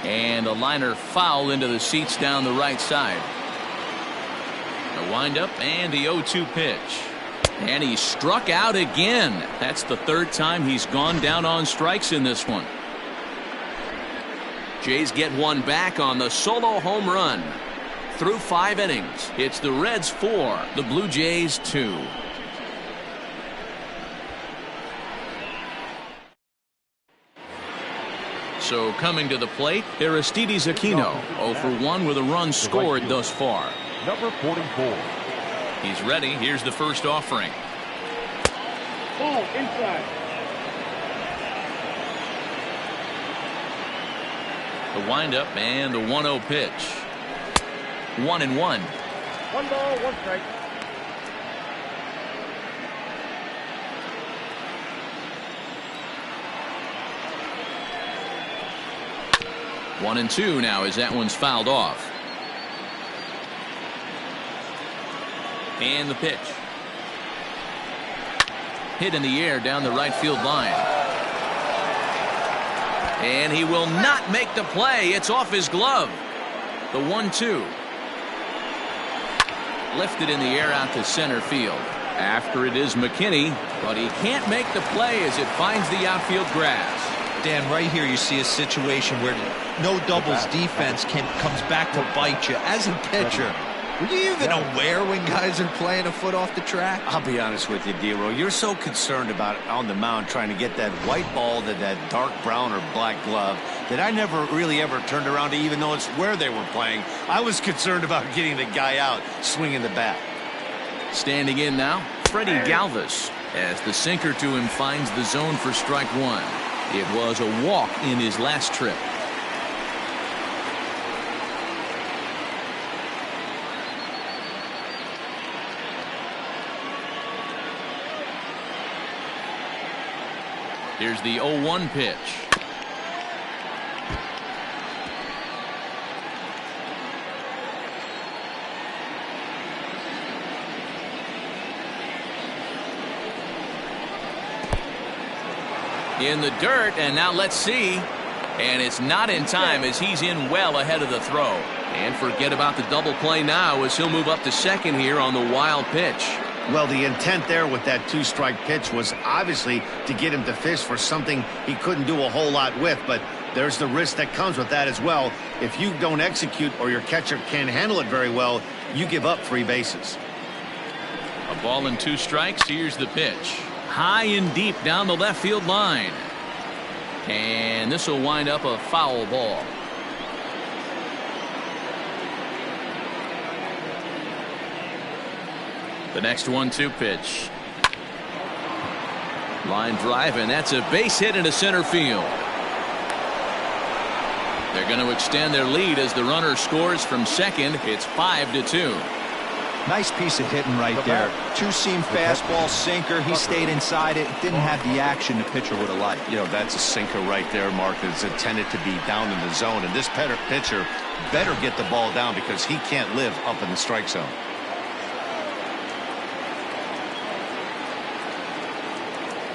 And a liner foul into the seats down the right side. The windup and the 0-2 pitch. And he struck out again. That's the 3rd time he's gone down on strikes in this one. Jays get one back on the solo home run. Through 5 innings, it's the Reds 4, the Blue Jays 2. So coming to the plate, Aristides Aquino, 0 for 1 with a run scored thus far. Number 44. He's ready. Here's the first offering. Ball inside. The windup and the 1-0 pitch. 1-1. 1 ball, 1 strike. One and 2 now as that one's fouled off. And the pitch. Hit in the air down the right field line. And he will not make the play. It's off his glove. The 1-2. Lifted in the air out to center field. After it is McKinney, but he can't make the play as it finds the outfield grass. Dan, right here you see a situation where no doubles defense comes back to bite you. As a pitcher, were you even aware when guys are playing a foot off the track? I'll be honest with you, D-Row. You're so concerned about on the mound trying to get that white ball to that dark brown or black glove that I never really ever turned around to even notice where they were playing. I was concerned about getting the guy out swinging the bat. Standing in now, Freddie Galvis, as the sinker to him finds the zone for strike 1. It was a walk in his last trip. Here's the 0-1 pitch. In the dirt, and now let's see. And it's not in time as he's in well ahead of the throw. And forget about the double play now as he'll move up to second here on the wild pitch. Well, the intent there with that 2-strike pitch was obviously to get him to fish for something he couldn't do a whole lot with, but there's the risk that comes with that as well. If you don't execute or your catcher can't handle it very well, you give up 3 bases. A ball and 2 strikes. Here's the pitch. High and deep down the left field line. And this will wind up a foul ball. The next 1-2 pitch. Line drive, and that's a base hit into center field. They're going to extend their lead as the runner scores from second. It's 5-2. Nice piece of hitting right there. 2-seam fastball, sinker. He stayed inside it. Didn't have the action the pitcher would have liked. You know, that's a sinker right there, Mark. It's intended to be down in the zone. And this pitcher better get the ball down because he can't live up in the strike zone.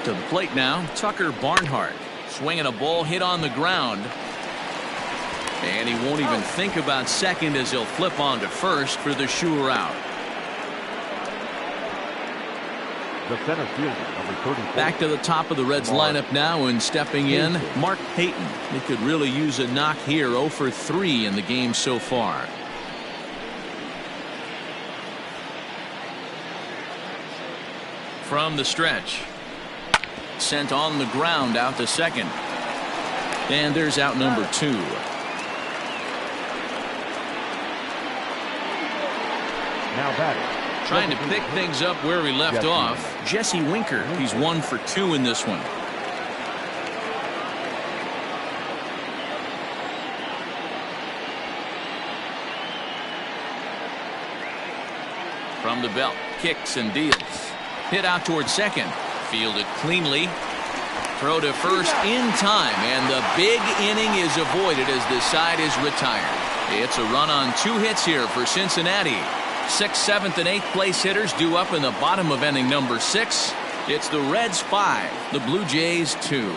To the plate now, Tucker Barnhart. Swinging a ball hit on the ground. And he won't even think about second as he'll flip on to first for the sure out. The center fielder, number 34. Back to the top of the Reds lineup now, and stepping in, Mark Payton. He could really use a knock here. 0 for 3 in the game so far. From the stretch. Sent on the ground out to second. And there's out number 2. Now batting, Trying to pick things up where he left off. Jesse Winker, he's 1 for 2 in this one. From the belt, kicks and deals. Hit out towards second. Fielded cleanly. Throw to first in time, and the big inning is avoided as the side is retired. It's a run on 2 hits here for Cincinnati. 6th, 7th, and 8th place hitters due up in the bottom of inning number 6. It's the Reds 5, the Blue Jays 2.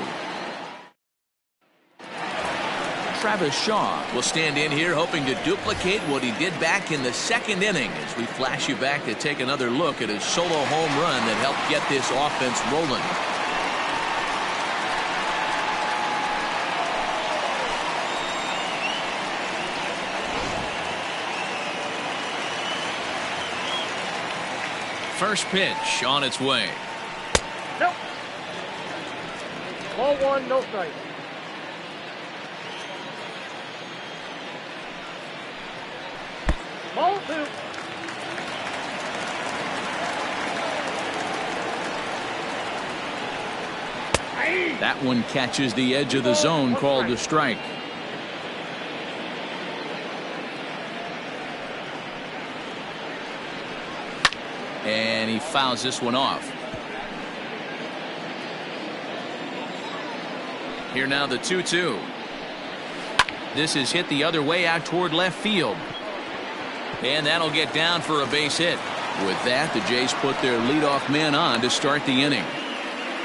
Travis Shaw will stand in here hoping to duplicate what he did back in the 2nd inning as we flash you back to take another look at his solo home run that helped get this offense rolling. First pitch on its way. Nope. Ball 1, no strike. Ball 2. That one catches the edge of the zone, called a strike. And he fouls this one off. Here now the 2-2. This is hit the other way out toward left field. And that'll get down for a base hit. With that, the Jays put their leadoff man on to start the inning.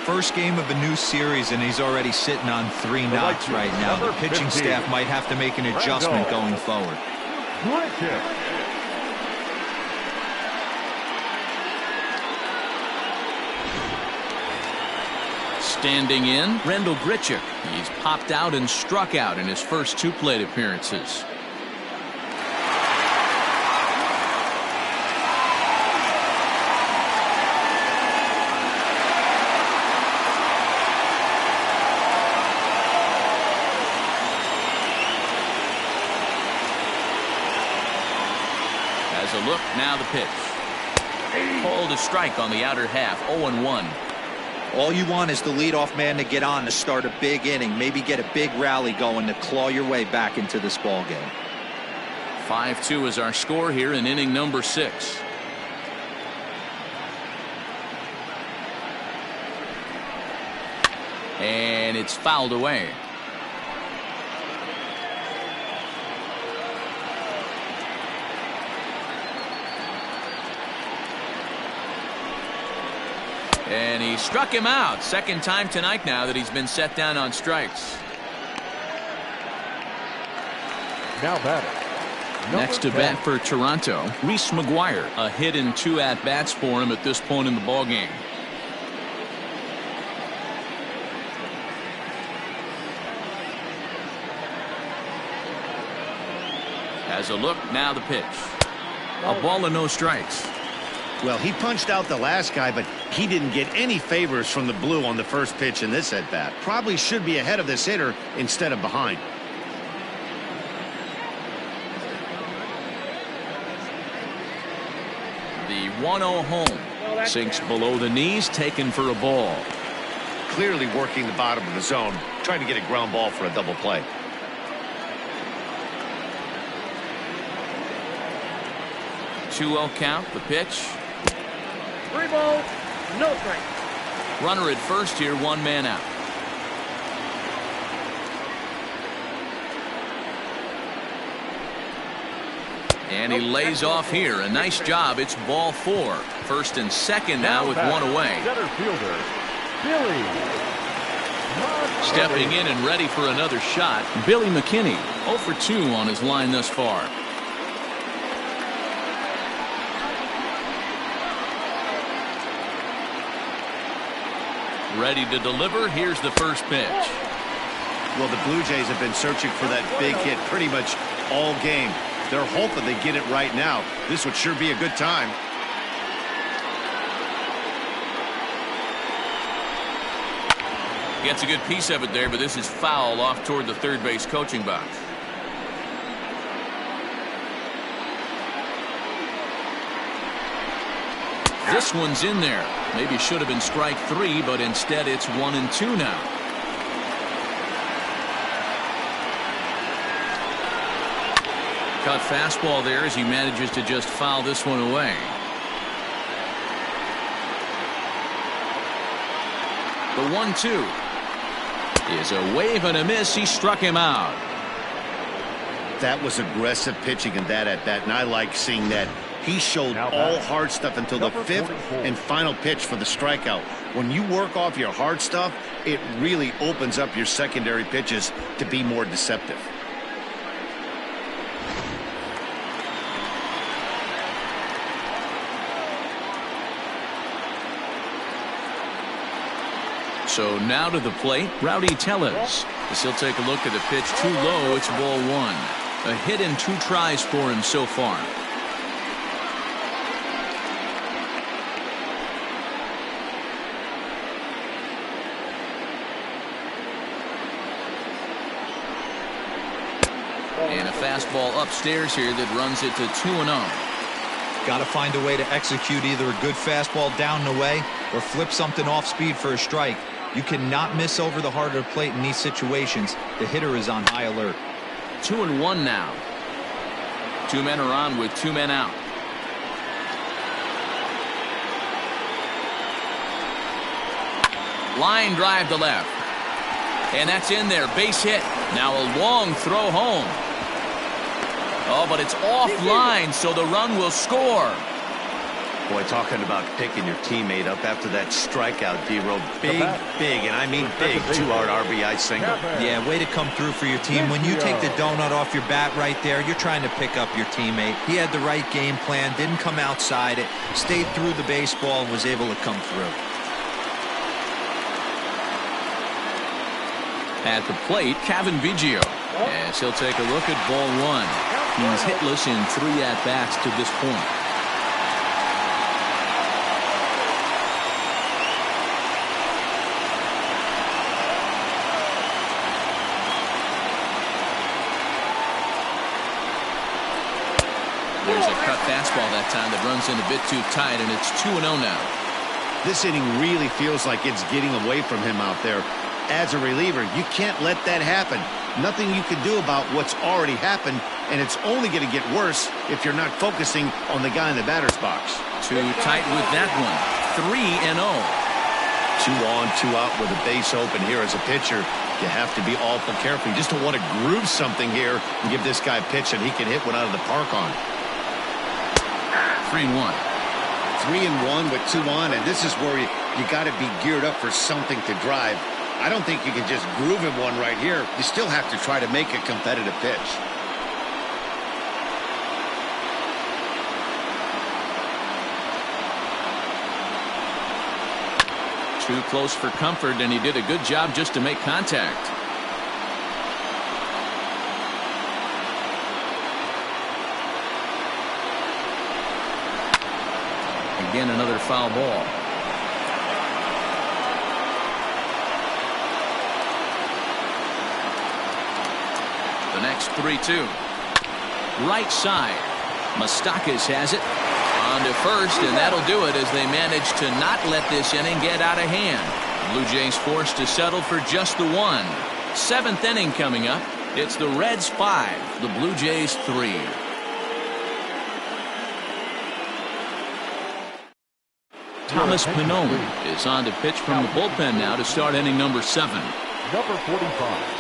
First game of a new series, and he's already sitting on 3 knocks right now. The pitching staff might have to make an adjustment going forward. Standing in, Rendell Grichuk. He's popped out and struck out in his first 2 plate appearances. As a look, now the pitch. Called a strike on the outer half, 0-1. All you want is the leadoff man to get on to start a big inning, maybe get a big rally going to claw your way back into this ball game. 5-2 is our score here in inning number 6. And it's fouled away. And he struck him out. Second time tonight now that he's been set down on strikes. Now batting. Next to bat for Toronto, Reese McGuire. A hit in 2 at-bats for him at this point in the ballgame. As a look, now the pitch. A ball and no strikes. Well, he punched out the last guy, but he didn't get any favors from the blue on the first pitch in this at-bat. Probably should be ahead of this hitter instead of behind. The 1-0 home. Sinks below the knees, taken for a ball. Clearly working the bottom of the zone, trying to get a ground ball for a double play. Two-0 count, the pitch. 3 balls, no strike. Runner at first here, 1 man out. And he lays off here. A nice job. It's ball 4. First and second now with 1 away. Center fielder, Billy. Stepping in and ready for another shot, Billy McKinney. 0 for 2 on his line thus far. Ready to deliver. Here's the first pitch. Well, the Blue Jays have been searching for that big hit pretty much all game. They're hoping they get it right now. This would sure be a good time. Gets a good piece of it there, but this is foul off toward the third base coaching box. This one's in there. Maybe should have been strike 3, but instead it's 1-2 now. Cut fastball there as he manages to just foul this one away. The 1-2 is a wave and a miss. He struck him out. That was aggressive pitching in that at bat, and I like seeing that. He showed all hard stuff until the 5th and final pitch for the strikeout. When you work off your hard stuff, it really opens up your secondary pitches to be more deceptive. So now to the plate, Rowdy Tellez. As he'll take a look at the pitch too low, it's ball 1. A hit in 2 tries for him so far. And a fastball upstairs here that runs it to 2-0. Got to find a way to execute either a good fastball down and away or flip something off speed for a strike. You cannot miss over the heart of the plate in these situations. The hitter is on high alert. 2-1 now. 2 men are on with 2 men out. Line drive to left. And that's in there. Base hit. Now a long throw home. Oh, but it's offline, so the run will score. Boy, talking about picking your teammate up after that strikeout, D-Row. Big, and I mean big, 2-out RBI single. Yeah, way to come through for your team. When you take the donut off your bat right there, you're trying to pick up your teammate. He had the right game plan, didn't come outside it, stayed through the baseball, and was able to come through. At the plate, Kevin Biggio. As he'll take a look at ball 1. He's hitless in 3 at-bats to this point. There's a cut fastball that time that runs in a bit too tight, and it's 2-0 now. This inning really feels like it's getting away from him out there. As a reliever, you can't let that happen. Nothing you can do about what's already happened, and it's only going to get worse if you're not focusing on the guy in the batter's box. Too tight with that one. 3-0. 2 on, 2 out with a base open here as a pitcher. You have to be awful careful. You just don't want to groove something here and give this guy a pitch that he can hit one out of the park on. 3-1. 3-1 with 2 on, and this is where you got to be geared up for something to drive. I don't think you can just groove him one right here. You still have to try to make a competitive pitch. Too close for comfort, and he did a good job just to make contact. Again, another foul ball. The next 3-2. Right side. Moustakas has it. On to first, and that'll do it as they manage to not let this inning get out of hand. Blue Jays forced to settle for just the 1. 7th inning coming up. It's the Reds 5, the Blue Jays 3. Thomas Pannone is on to pitch from the bullpen now to start inning number 7. Number 45.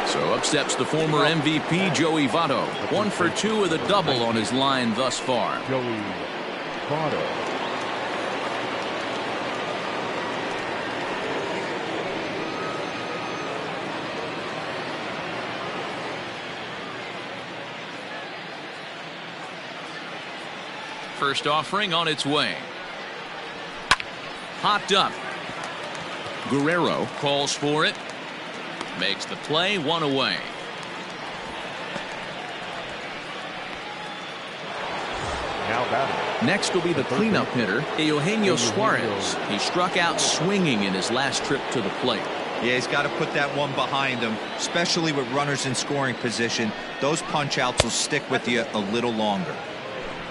So up steps the former MVP Joey Votto. 1 for 2 with a double on his line thus far. Joey Votto. First offering on its way. Hopped up. Guerrero calls for it. Makes the play, 1 away. Now batting. Next will be the cleanup hitter, Eugenio Suarez. He struck out swinging in his last trip to the plate. Yeah, he's got to put that one behind him, especially with runners in scoring position. Those punch-outs will stick with you a little longer.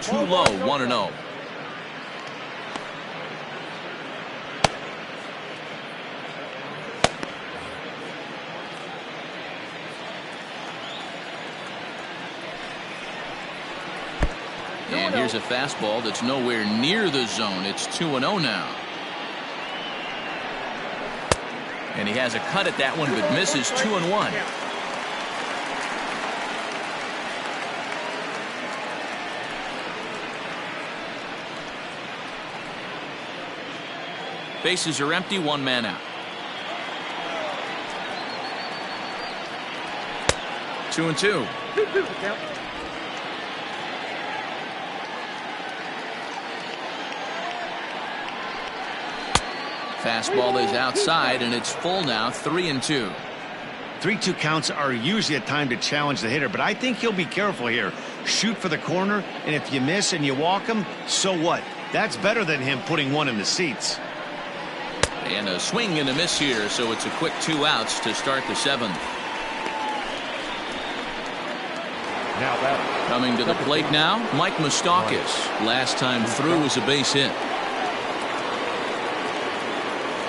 Too low, 1-0. And here's a fastball that's nowhere near the zone. It's 2-0 now. And he has a cut at that one, but misses. 2-1. Bases are empty, 1 man out. 2-2. Fastball is outside, and it's full now. 3-2. 3-2 counts are usually a time to challenge the hitter, but I think he'll be careful here. Shoot for the corner, and if you miss and you walk him, so what? That's better than him putting one in the seats. And a swing and a miss here, so it's a quick 2 outs to start the 7th. Now that Coming to the plate now, Mike Moustakas. Last time through was a base hit.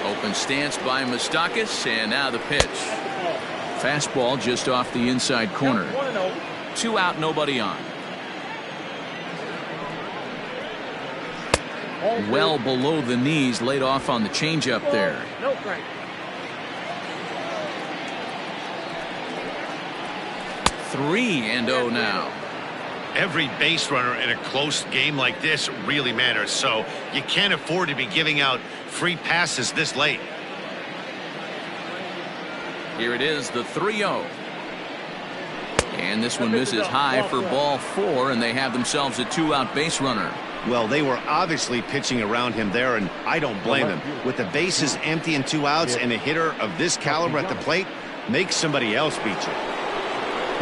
Open stance by Moustakas, and now the pitch. Fastball just off the inside corner. 2 out, nobody on. Well below the knees, laid off on the changeup there. 3-0 now. Every base runner in a close game like this really matters, so you can't afford to be giving out free passes this late. Here it is, the 3-0. And this one misses high for ball 4, and they have themselves a 2-out base runner. Well, they were obviously pitching around him there, and I don't blame them. With the bases empty and 2 outs and a hitter of this caliber at the plate, make somebody else beat you.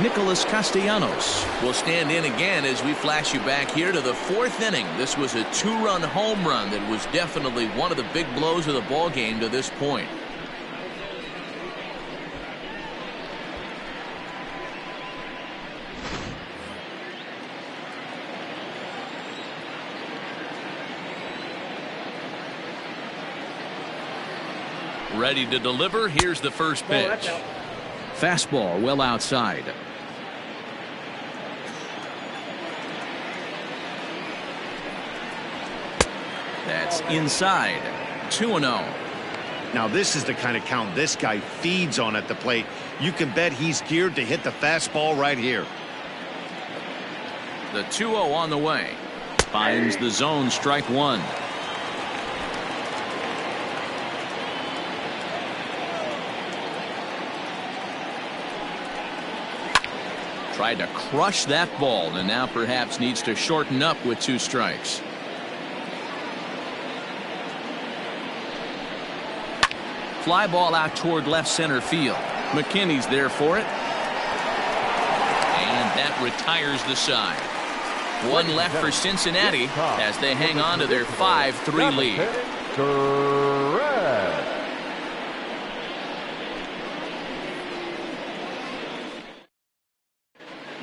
Nicholas Castellanos will stand in again as we flash you back here to the 4th inning. This was a 2-run home run that was definitely one of the big blows of the ball game to this point. Ready to deliver. Here's the first pitch. Fastball well outside. That's inside. 2-0. Now this is the kind of count this guy feeds on at the plate. You can bet he's geared to hit the fastball right here. The 2-0 on the way. Finds the zone, strike 1. Tried to crush that ball, and now perhaps needs to shorten up with 2 strikes. Fly ball out toward left center field. McKinney's there for it. And that retires the side. 1 left for Cincinnati as they hang on to their 5-3 lead. correct.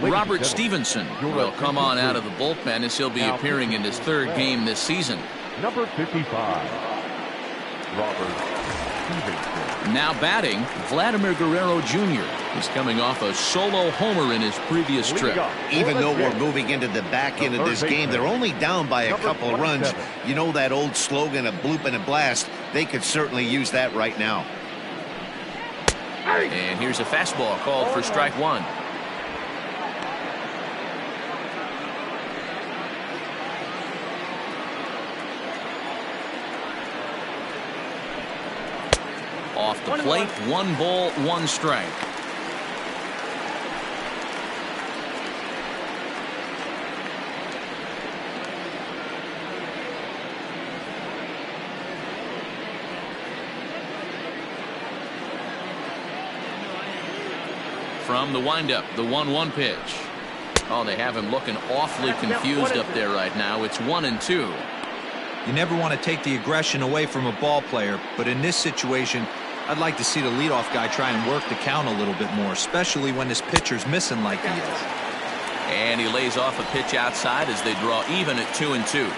Robert Stevenson will come on out of the bullpen as he'll be appearing in his 3rd game this season. Number 55, Robert Stevenson. Now batting, Vladimir Guerrero Jr. is coming off a solo homer in his previous trip. Even though we're moving into the back end of this game, they're only down by a couple of runs. You know that old slogan, a bloop and a blast. They could certainly use that right now. And here's a fastball called for strike 1. Off the plate, 1 ball, 1 strike. From the windup, the 1-1 pitch. Oh, they have him looking awfully confused up there right now. It's 1-2. You never want to take the aggression away from a ball player, but in this situation, I'd like to see the leadoff guy try and work the count a little bit more, especially when this pitcher's missing like he is. And he lays off a pitch outside as they draw even at 2-2.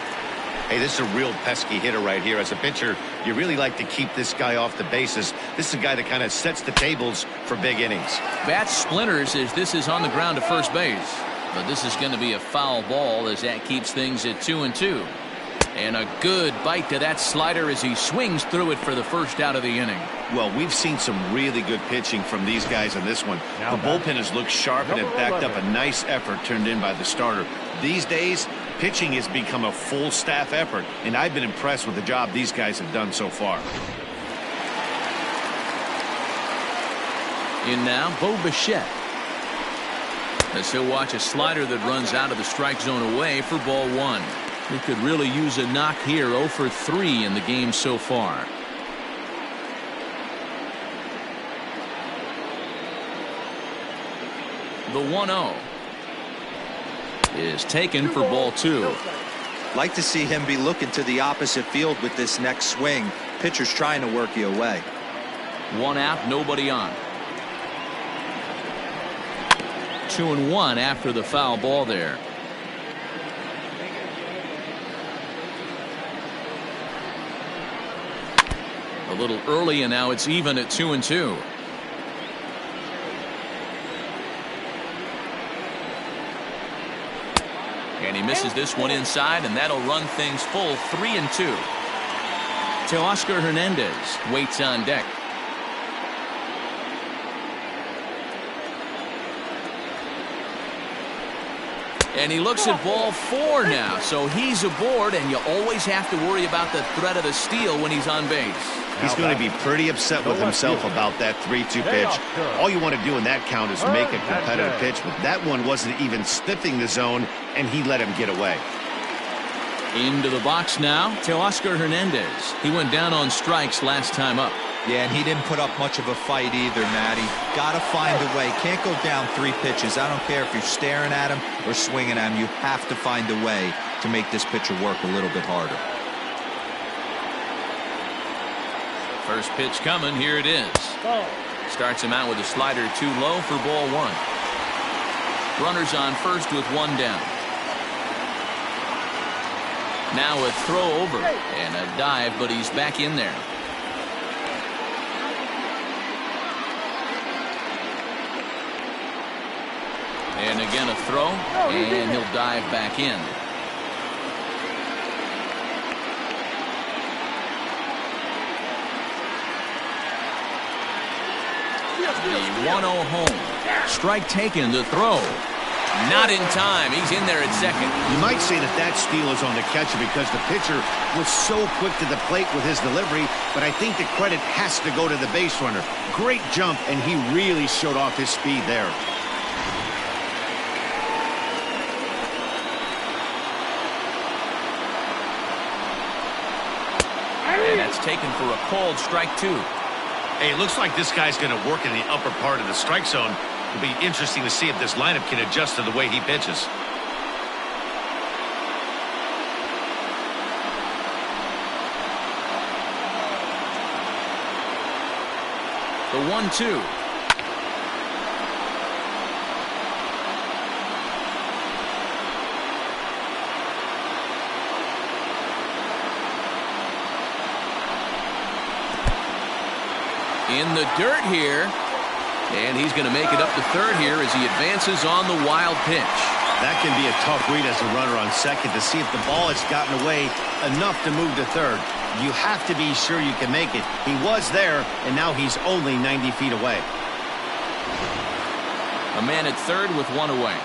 Hey, this is a real pesky hitter right here. As a pitcher, you really like to keep this guy off the bases. This is a guy that kind of sets the tables for big innings. Bat splinters as this is on the ground to first base. But this is going to be a foul ball as that keeps things at 2-2. And a good bite to that slider as he swings through it for the first out of the inning. Well, we've seen some really good pitching from these guys in this one. Now the bullpen has looked sharp and it backed up a nice effort turned in by the starter. These days, pitching has become a full staff effort, and I've been impressed with the job these guys have done so far. In now, Bo Bichette. As he'll watch a slider that runs out of the strike zone away for ball one. He could really use a knock here. 0 for 3 in the game so far. The 1-0 is taken for ball two. Like to see him be looking to the opposite field with this next swing. Pitcher's trying to work you away. 1 out, nobody on. 2-1 after the foul ball there. A little early, and now it's even at 2-2. And he misses this one inside, and that'll run things full 3-2. Teoscar Hernandez waits on deck. And he looks at ball 4 now, so he's aboard, and you always have to worry about the threat of the steal when he's on base. He's going to be pretty upset with himself about that 3-2 pitch. All you want to do in that count is make a competitive pitch, but that one wasn't even sniffing the zone, and he let him get away. Into the box now, Teoscar Hernandez. He went down on strikes last time up. Yeah, and he didn't put up much of a fight either, Matty. Got to find a way. Can't go down 3 pitches. I don't care if you're staring at him or swinging at him. You have to find a way to make this pitcher work a little bit harder. First pitch coming. Here it is. Starts him out with a slider too low for ball 1. Runners on first with 1 down. Now a throw over and a dive, but he's back in there. And again a throw, and he'll dive back in. The 1-0 home. Strike taken, the throw. Not in time. He's in there at second. You might say that steal is on the catcher because the pitcher was so quick to the plate with his delivery, but I think the credit has to go to the base runner. Great jump, and he really showed off his speed there. And that's taken for a called strike 2. Hey, it looks like this guy's going to work in the upper part of the strike zone. It'll be interesting to see if this lineup can adjust to the way he pitches. The 1-2. In the dirt here, and he's going to make it up to third here as he advances on the wild pitch. That can be a tough read as a runner on second to see if the ball has gotten away enough to move to third. You have to be sure you can make it. He was there, and now he's only 90 feet away. A man at third with 1 away.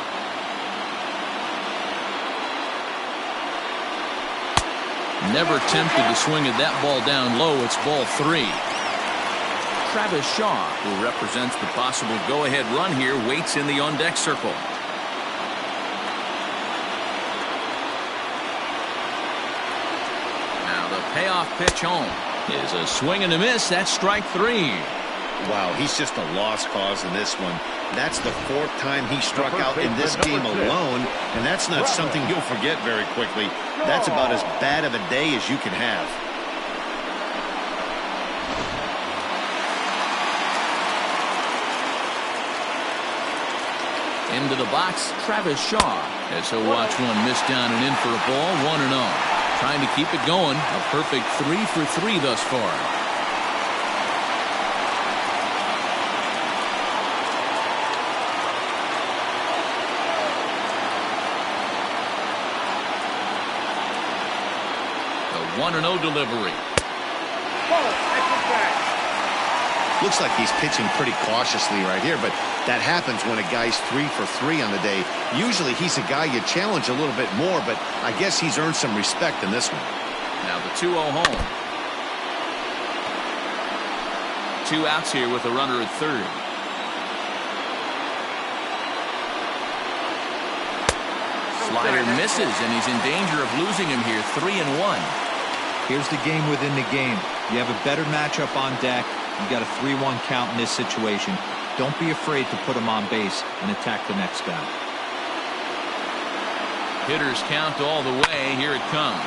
Never tempted to swing at that ball down low. It's ball 3. Travis Shaw, who represents the possible go-ahead run here, waits in the on-deck circle. Now the payoff pitch home is a swing and a miss. That's strike 3. Wow, he's just a lost cause in this one. That's the 4th time he struck out in this game alone, and that's not something you'll forget very quickly. That's about as bad of a day as you can have. Into the box, Travis Shaw. As he'll watch one miss down and in for a ball, 1-0. Trying to keep it going. A perfect 3 for 3 thus far. The 1-0 delivery. Looks like he's pitching pretty cautiously right here, but that happens when a guy's 3 for 3 on the day. Usually he's a guy you challenge a little bit more, but I guess he's earned some respect in this one. Now the 2-0 home. 2 outs here with a runner at third. Slider misses, and he's in danger of losing him here. 3-1. Here's the game within the game. You have a better matchup on deck. You got a 3-1 count in this situation. Don't be afraid to put him on base and attack the next guy. Hitters count all the way. Here it comes.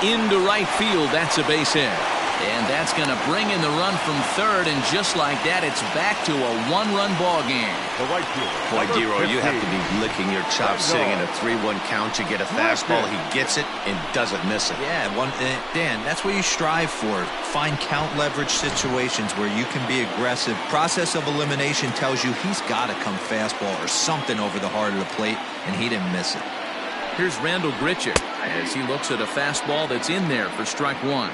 Into right field. That's a base hit. And that's going to bring in the run from third. And just like that, it's back to a 1-run ball game. The right fielder. Boy, D-Roy, you have to be licking your chops sitting in a 3-1 count. You get a fastball, he gets it and doesn't miss it. Yeah, Dan, that's what you strive for. Find count leverage situations where you can be aggressive. Process of elimination tells you he's got to come fastball or something over the heart of the plate, and he didn't miss it. Here's Randall Grichuk as he looks at a fastball that's in there for strike 1.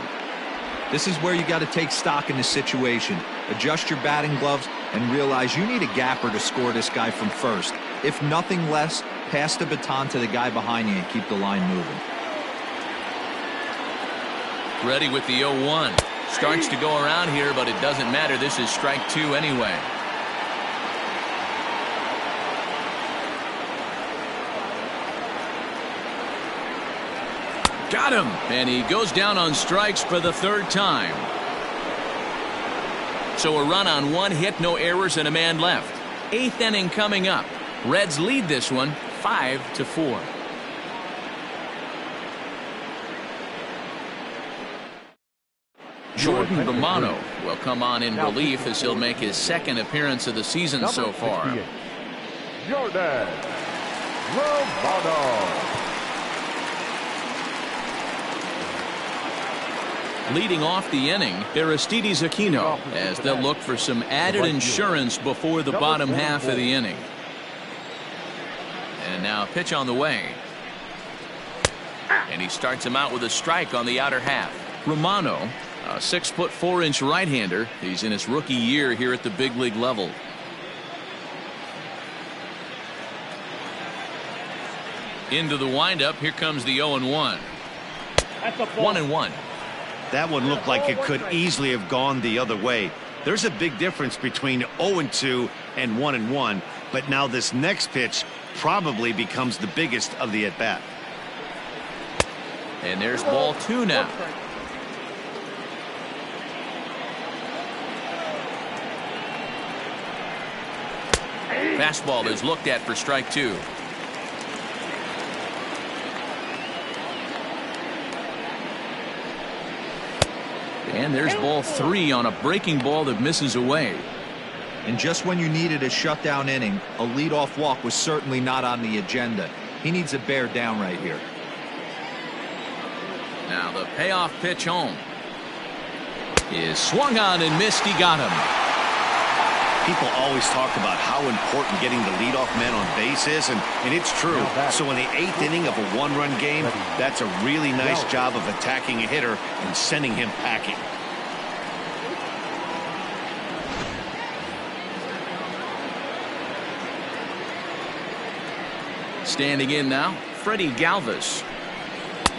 This is where you got to take stock in the situation. Adjust your batting gloves and realize you need a gapper to score this guy from first. If nothing less, pass the baton to the guy behind you and keep the line moving. Ready with the 0-1. Starts to go around here, but it doesn't matter. This is strike 2 anyway. Got him! And he goes down on strikes for the 3rd time. So a run on 1 hit, no errors, and a man left. 8th inning coming up. Reds lead this one 5-4. Jordan Romano will come on in relief as he'll make his 2nd appearance of the season so far. Jordan Romano. Leading off the inning, Aristides Aquino, as they'll look for some added insurance before the bottom half of the inning. And now pitch on the way. And he starts him out with a strike on the outer half. Romano, a 6'4" right-hander. He's in his rookie year here at the big league level. Into the windup. Here comes the 0-1. 1-1. That one looked like it could easily have gone the other way. There's a big difference between 0-2 and 1-1, but now this next pitch probably becomes the biggest of the at-bat. And there's ball 2 now. Fastball is looked at for strike 2. And there's ball 3 on a breaking ball that misses away. And just when you needed a shutdown inning, a leadoff walk was certainly not on the agenda. He needs to bear down right here. Now the payoff pitch home is swung on and missed. He got him. People always talk about how important getting the leadoff man on base is, and it's true. So in the 8th inning of a 1-run game, that's a really nice job of attacking a hitter and sending him packing. Standing in now, Freddie Galvis,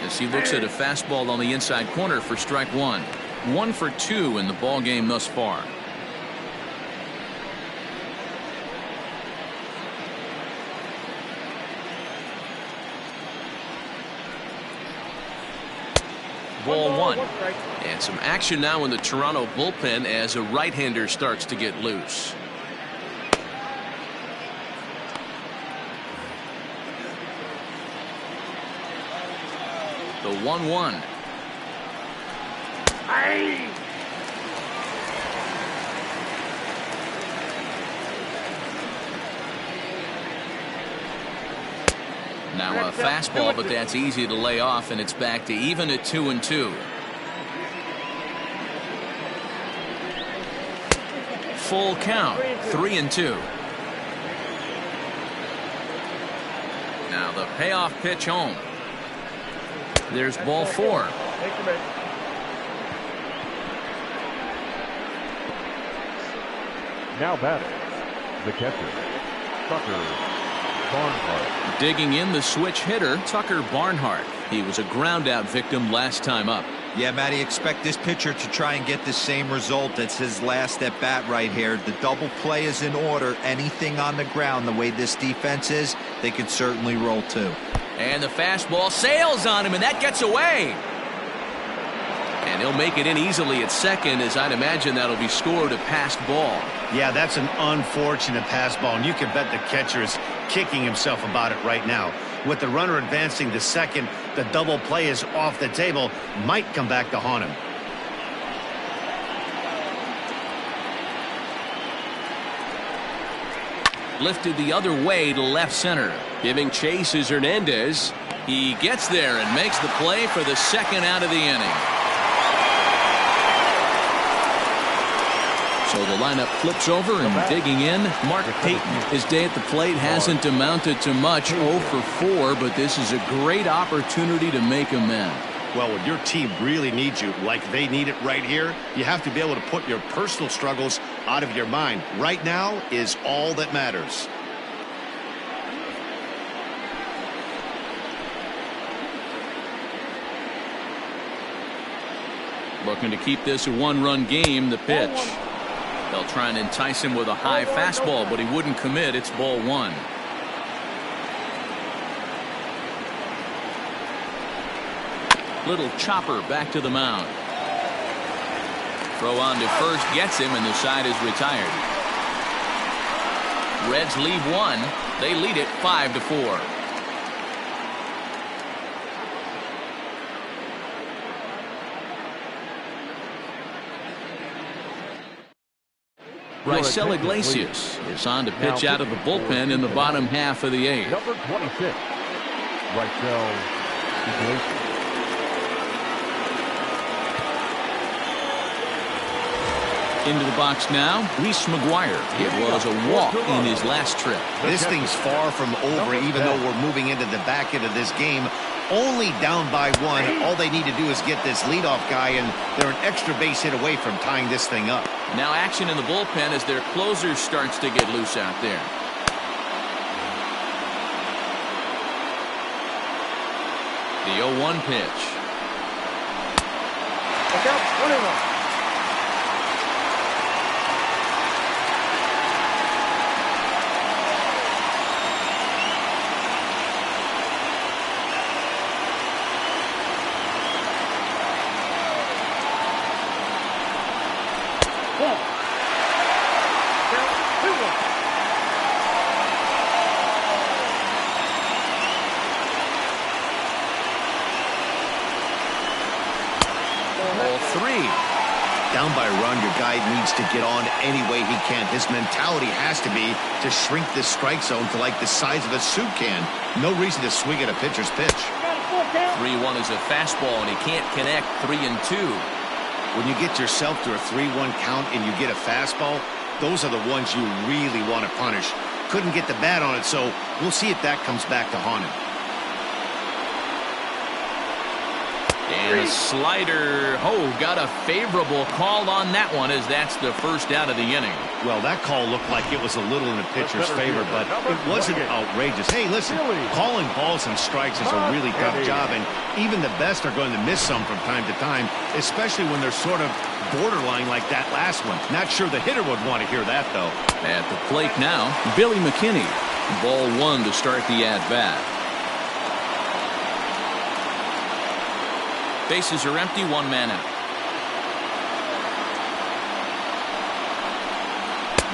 as he looks at a fastball on the inside corner for strike 1. 1 for 2 in the ball game thus far. Ball 1. And some action now in the Toronto bullpen as a right-hander starts to get loose. The 1-1. Now a fastball, but that's easy to lay off, and it's back to even at 2-2. Full count, 3-2. Now the payoff pitch home. There's ball 4. Now batting, the catcher, Tucker Barnhart. Digging in, the switch hitter, Tucker Barnhart. He was a ground-out victim last time up. Yeah, Matty, expect this pitcher to try and get the same result. That's his last at bat right here. The double play is in order. Anything on the ground, the way this defense is, they could certainly roll too. And the fastball sails on him, and that gets away. And he'll make it in easily at second, as I'd imagine that'll be scored a passed ball. Yeah, that's an unfortunate pass ball, and you can bet the catcher is kicking himself about it right now. With the runner advancing to second, the double play is off the table. Might come back to haunt him. Lifted the other way to left center. Giving chase is Hernandez. He gets there and makes the play for the second out of the inning. So the lineup flips over, and digging in, Mark Payton. His day at the plate hasn't amounted to much, 0 for 4, but this is a great opportunity to make amends. Well, when your team really needs you, like they need it right here, you have to be able to put your personal struggles out of your mind. Right now is all that matters. Looking to keep this a one-run game, the pitch. They'll try and entice him with a high fastball, but he wouldn't commit. It's ball 1. Little chopper back to the mound. Throw on to first gets him, and the side is retired. Reds leave 1. They lead it 5-4. Raisel Iglesias is on to pitch out of the bullpen in the bottom half of the 8th. Number 26, Raisel Iglesias. Into the box now, Reese McGuire. It was a walk in his last trip. This thing's far from over, even though we're moving into the back end of this game. Only down by 1. All they need to do is get this leadoff guy, and they're an extra base hit away from tying this thing up. Now action in the bullpen as their closer starts to get loose out there. The 0-1 pitch. Look out, 21. Down by a run, your guy needs to get on any way he can. His mentality has to be to shrink this strike zone to like the size of a soup can. No reason to swing at a pitcher's pitch. 3-1 is a fastball, and he can't connect. 3-2. When you get yourself to a 3-1 count and you get a fastball, those are the ones you really want to punish. Couldn't get the bat on it, so we'll see if that comes back to haunt him. And a slider. Oh, got a favorable call on that one, as that's the first out of the inning. Well, that call looked like it was a little in the pitcher's favor, but it wasn't outrageous. Hey, listen, calling balls and strikes is a really tough job, and even the best are going to miss some from time to time, especially when they're sort of borderline like that last one. Not sure the hitter would want to hear that, though. At the plate now, Billy McKinney. Ball 1 to start the at-bat. Bases are empty, 1 man out.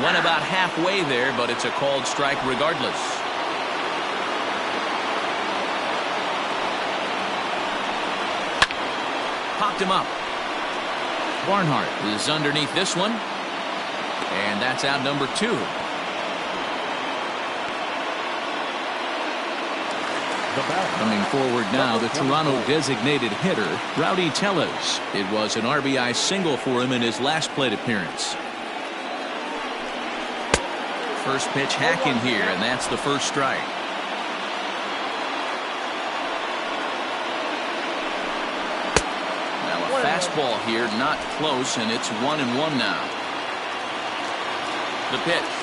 Went about halfway there, but it's a called strike regardless. Popped him up. Barnhart is underneath this one. And that's out number 2. The batter. Coming forward now, the Toronto designated hitter, Rowdy Tellez. It was an RBI single for him in his last plate appearance. First pitch hacking here, and that's the first strike. Now a fastball here, not close, and it's 1-1 now. The pitch.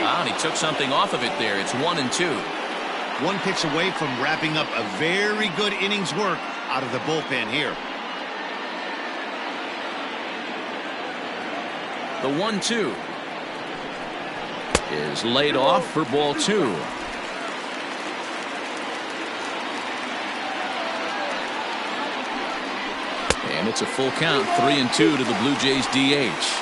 And he took something off of it there. It's 1-2. One pitch away from wrapping up a very good innings work out of the bullpen here. The 1-2 is laid off for ball 2. And it's a full count, 3-2 to the Blue Jays DH.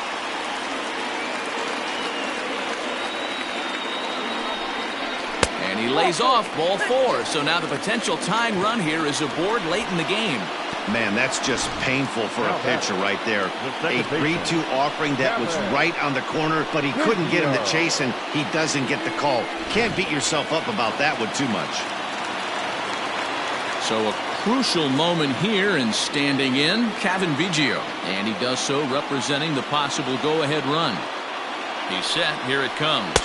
He lays off ball 4, so now the potential tying run here is aboard late in the game. Man, that's just painful for a pitcher right there. A 3-2 offering that was right on the corner, but he couldn't get him to chase, and he doesn't get the call. Can't beat yourself up about that one too much. So a crucial moment here, and standing in, Kevin Biggio. And he does so representing the possible go-ahead run. He's set. Here it comes.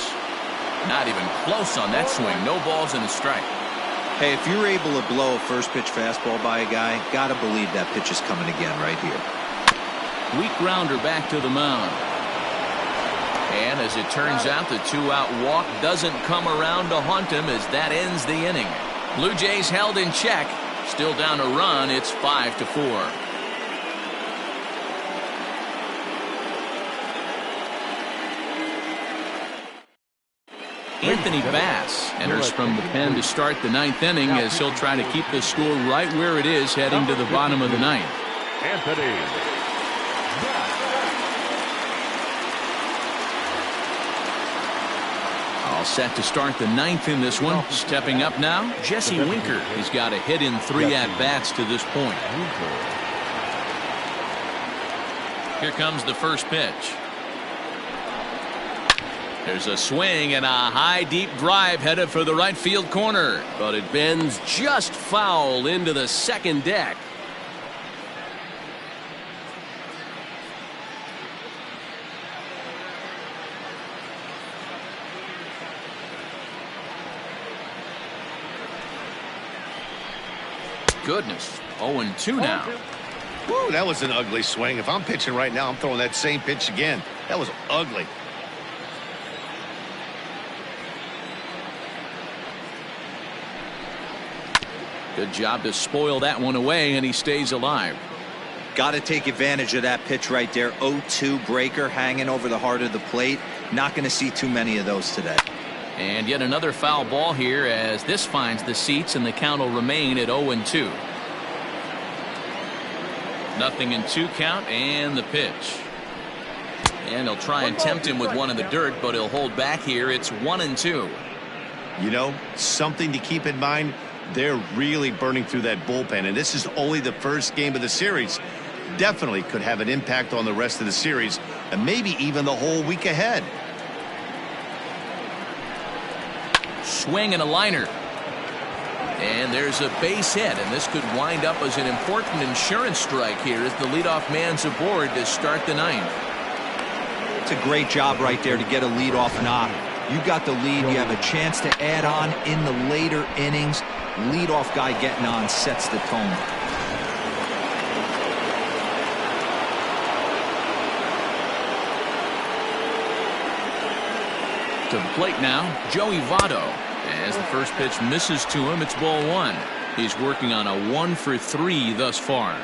Not even close on that swing. No balls and a strike. Hey, if you're able to blow a first pitch fastball by a guy, gotta believe that pitch is coming again right here. Weak grounder back to the mound. And as it turns out, the 2-out walk doesn't come around to haunt him as that ends the inning. Blue Jays held in check. Still down a run. It's 5-4. Anthony Bass enters from the pen to start the 9th inning as he'll try to keep the score right where it is heading to the bottom of the 9th. Anthony. All set to start the 9th in this one. Stepping up now, Jesse Winker. He's got a hit in 3 at-bats to this point. Here comes the first pitch. There's a swing and a high deep drive headed for the right field corner, but it bends just foul into the second deck. Goodness, 0-2 now. Woo, that was an ugly swing. If I'm pitching right now, I'm throwing that same pitch again. That was ugly. Good job to spoil that one away, and he stays alive. Got to take advantage of that pitch right there. 0-2 breaker hanging over the heart of the plate. Not going to see too many of those today. And yet another foul ball here as this finds the seats, and the count will remain at 0-2. Nothing in 2 count, and the pitch. And he'll try and tempt him with one in the dirt, but he'll hold back here. It's 1-2. You know, something to keep in mind. They're really burning through that bullpen, and this is only the first game of the series. Definitely could have an impact on the rest of the series, and maybe even the whole week ahead. Swing and a liner. And there's a base hit, and this could wind up as an important insurance strike here as the leadoff man's aboard to start the 9th. It's a great job right there to get a leadoff knock. You got the lead. You have a chance to add on in the later innings. Leadoff guy getting on sets the tone. To the plate now, Joey Votto. As the first pitch misses to him, it's ball 1. He's working on a 1-for-3 thus far.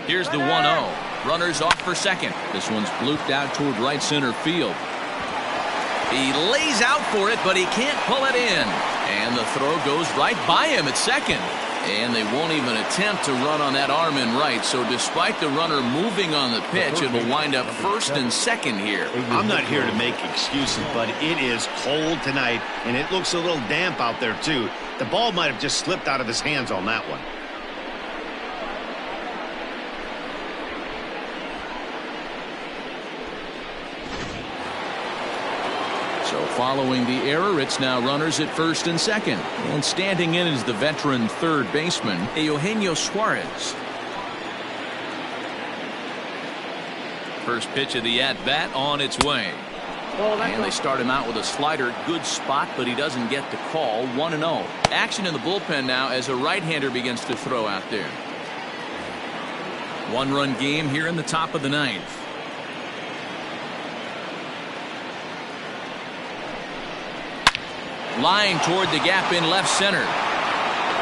Here's the 1-0. Runners off for second. This one's blooped out toward right center field. He lays out for it, but he can't pull it in. And the throw goes right by him at second. And they won't even attempt to run on that arm in right. So despite the runner moving on the pitch, it will wind up first and second here. I'm not here to make excuses, but it is cold tonight, and it looks a little damp out there, too. The ball might have just slipped out of his hands on that one. So following the error, it's now runners at first and second. And standing in is the veteran third baseman, Eugenio Suarez. First pitch of the at-bat on its way. And they start him out with a slider. Good spot, but he doesn't get the call. 1-0. Action in the bullpen now as a right-hander begins to throw out there. One-run game here in the top of the ninth. Lying toward the gap in left center.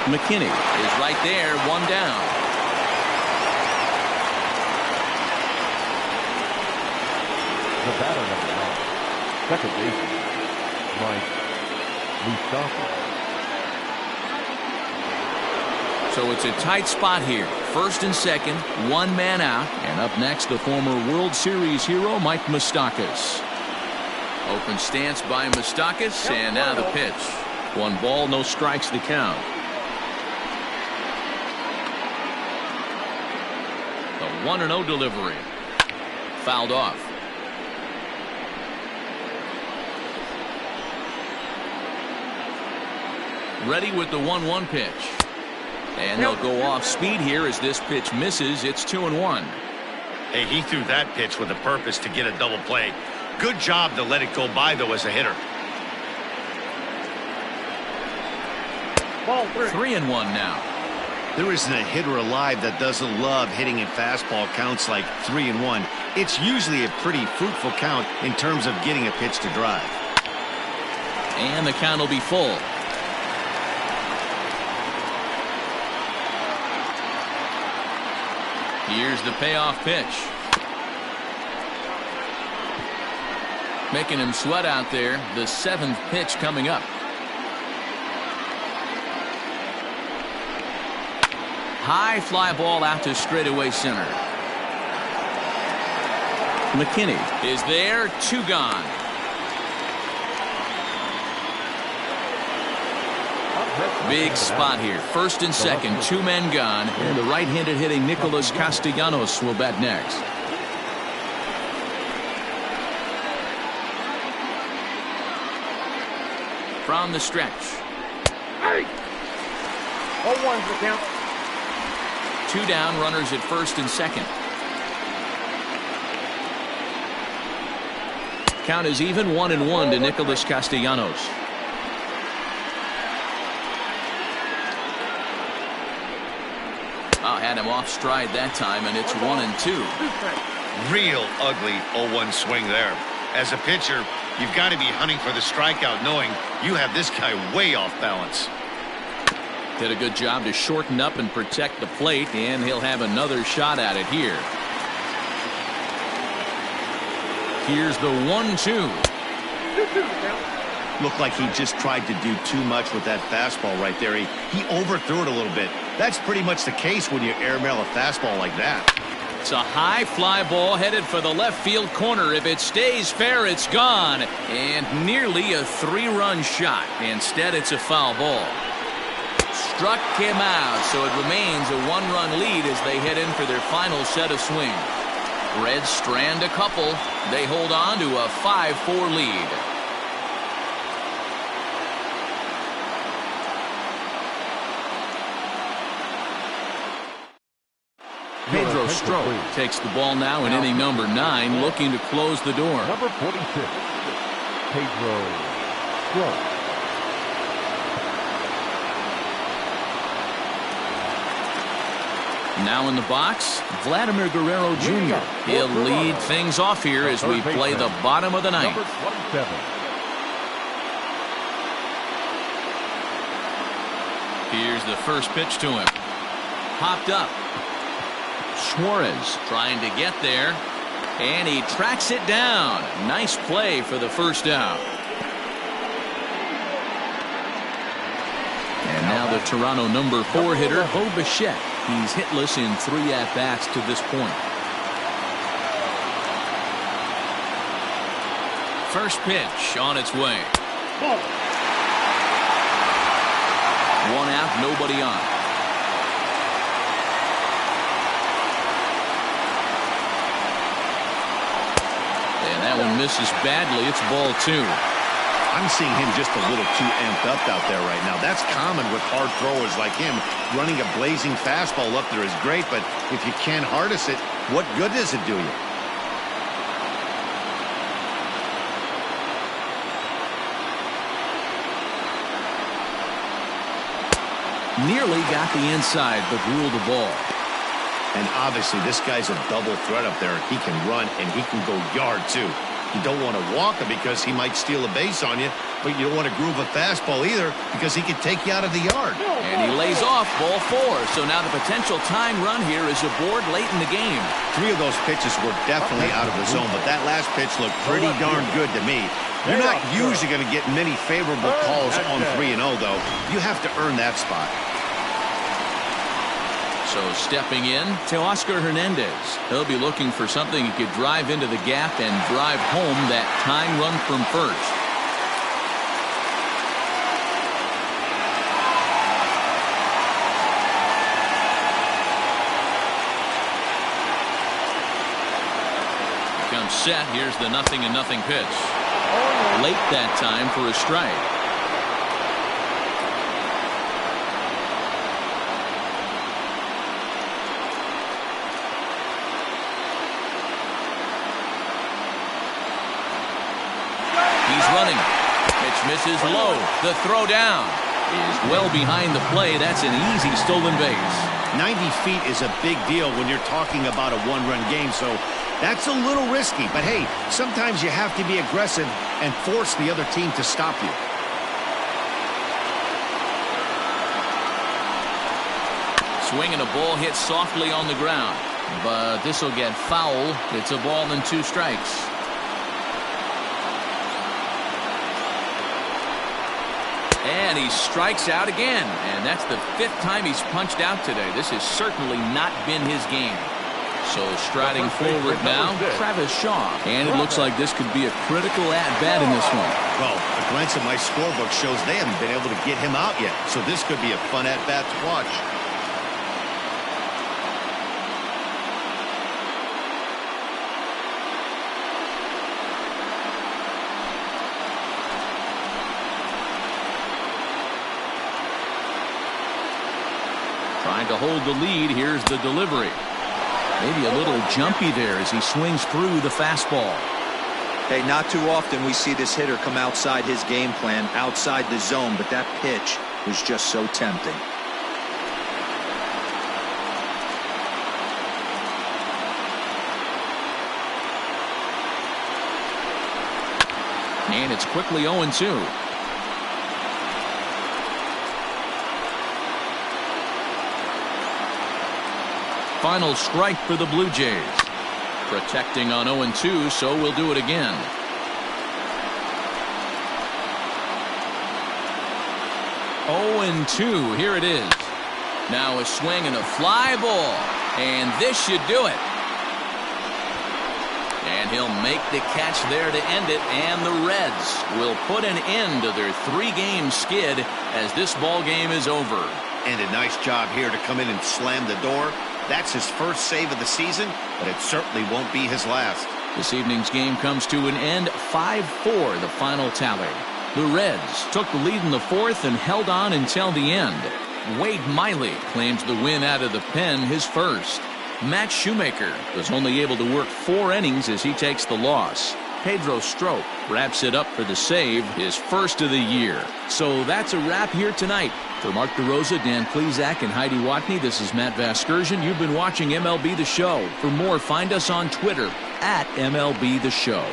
McKinney is right there, one down. The batter number 9, second baseman, Mike Mustafa. So it's a tight spot here. First and second, one man out. And up next, the former World Series hero, Mike Moustakas. Open stance by Moustakas, and now the pitch. 1 ball, no strikes, the count. The 1-0 delivery. Fouled off. Ready with the 1-1 pitch. And they'll go off speed here as this pitch misses. It's 2-1. Hey, he threw that pitch with a purpose to get a double play. Good job to let it go by, though, as a hitter. Ball 3-1 now. There isn't a hitter alive that doesn't love hitting a fastball counts like 3-1. It's usually a pretty fruitful count in terms of getting a pitch to drive. And the count will be full. Here's the payoff pitch. Making him sweat out there. The 7th pitch coming up. High fly ball out to straightaway center. McKinney is there. 2 gone. Big spot here. First and second, 2 men gone. And the right-handed hitting Nicholas Castellanos will bat next. From the stretch. 0-1's the count. 2 down, runners at first and second. Count is even, 1-1 to Nicholas Castellanos. Had him off stride that time, and it's 1-2. Real ugly 0-1 swing there. As a pitcher, you've got to be hunting for the strikeout, knowing you have this guy way off balance. Did a good job to shorten up and protect the plate, and he'll have another shot at it here. Here's the 1-2. 2-2 the count. Looked like he just tried to do too much with that fastball right there. He overthrew it a little bit. That's pretty much the case when you airmail a fastball like that. It's a high fly ball headed for the left field corner. If it stays fair, it's gone. And nearly a 3-run shot. Instead, it's a foul ball. Struck him out, so it remains a 1-run lead as they head in for their final set of swings. Reds strand a couple. They hold on to a 5-4 lead. Pedro Strop takes the ball now in inning number 9, looking to close the door. Number 46, Pedro Strop. Now in the box, Vladimir Guerrero Jr. He'll lead things off here as we play the bottom of the ninth. Number 27. Here's the first pitch to him. Popped up. Suarez trying to get there, and he tracks it down. Nice play for the first out. And now the Toronto number 4 hitter, Bo Bichette. He's hitless in 3 at-bats to this point. First pitch on its way. 1 out, nobody on. And that one misses badly. It's ball 2. I'm seeing him just a little too amped up out there right now. That's common with hard throwers like him. Running a blazing fastball up there is great, but if you can't harness it, what good does it do you? Nearly got the inside, but ruled the ball. And obviously, this guy's a double threat up there. He can run, and he can go yard, too. You don't want to walk him because he might steal a base on you, but you don't want to groove a fastball either because he can take you out of the yard. And he lays off ball 4. So now the potential tying run here is aboard late in the game. 3 of those pitches were definitely out of the zone, but that last pitch looked pretty darn good to me. You're not usually going to get many favorable calls on 3-0, though. You have to earn that spot. So stepping in, Teoscar Hernandez. He'll be looking for something he could drive into the gap and drive home that tying run from first. Comes set. Here's the 0-0 pitch. Late that time for a strike. Running. Pitch misses low. The throw down is well behind the play. That's an easy stolen base. 90 feet is a big deal when you're talking about a one-run game, so that's a little risky. But hey, sometimes you have to be aggressive and force the other team to stop you. Swinging a ball hit softly on the ground, but this will get foul. It's a ball and 2 strikes. And he strikes out again, and that's the 5th time he's punched out today. This has certainly not been his game. So striding forward now, Travis Shaw. And it looks like this could be a critical at-bat in this one. Well, a glance at my scorebook shows they haven't been able to get him out yet, so this could be a fun at-bat to watch. Trying to hold the lead. Here's the delivery. Maybe a little jumpy there as he swings through the fastball. Hey, not too often we see this hitter come outside his game plan, outside the zone, but that pitch was just so tempting. And it's quickly 0-2. Final strike for the Blue Jays. Protecting on 0-2, so we'll do it again. Oh-2, here it is. Now a swing and a fly ball, and this should do it. And he'll make the catch there to end it, and the Reds will put an end to their 3-game skid as this ball game is over. And a nice job here to come in and slam the door. That's his first save of the season, but it certainly won't be his last. This evening's game comes to an end. 5-4 the final tally. The Reds took the lead in the 4th and held on until the end. Wade Miley claims the win out of the pen, his first. Matt Shoemaker was only able to work 4 innings as he takes the loss. Pedro Strop wraps it up for the save, his first of the year. So that's a wrap here tonight. For Mark DeRosa, Dan Plesac, and Heidi Watney, this is Matt Vasgersian. You've been watching MLB The Show. For more, find us on Twitter at MLB The Show.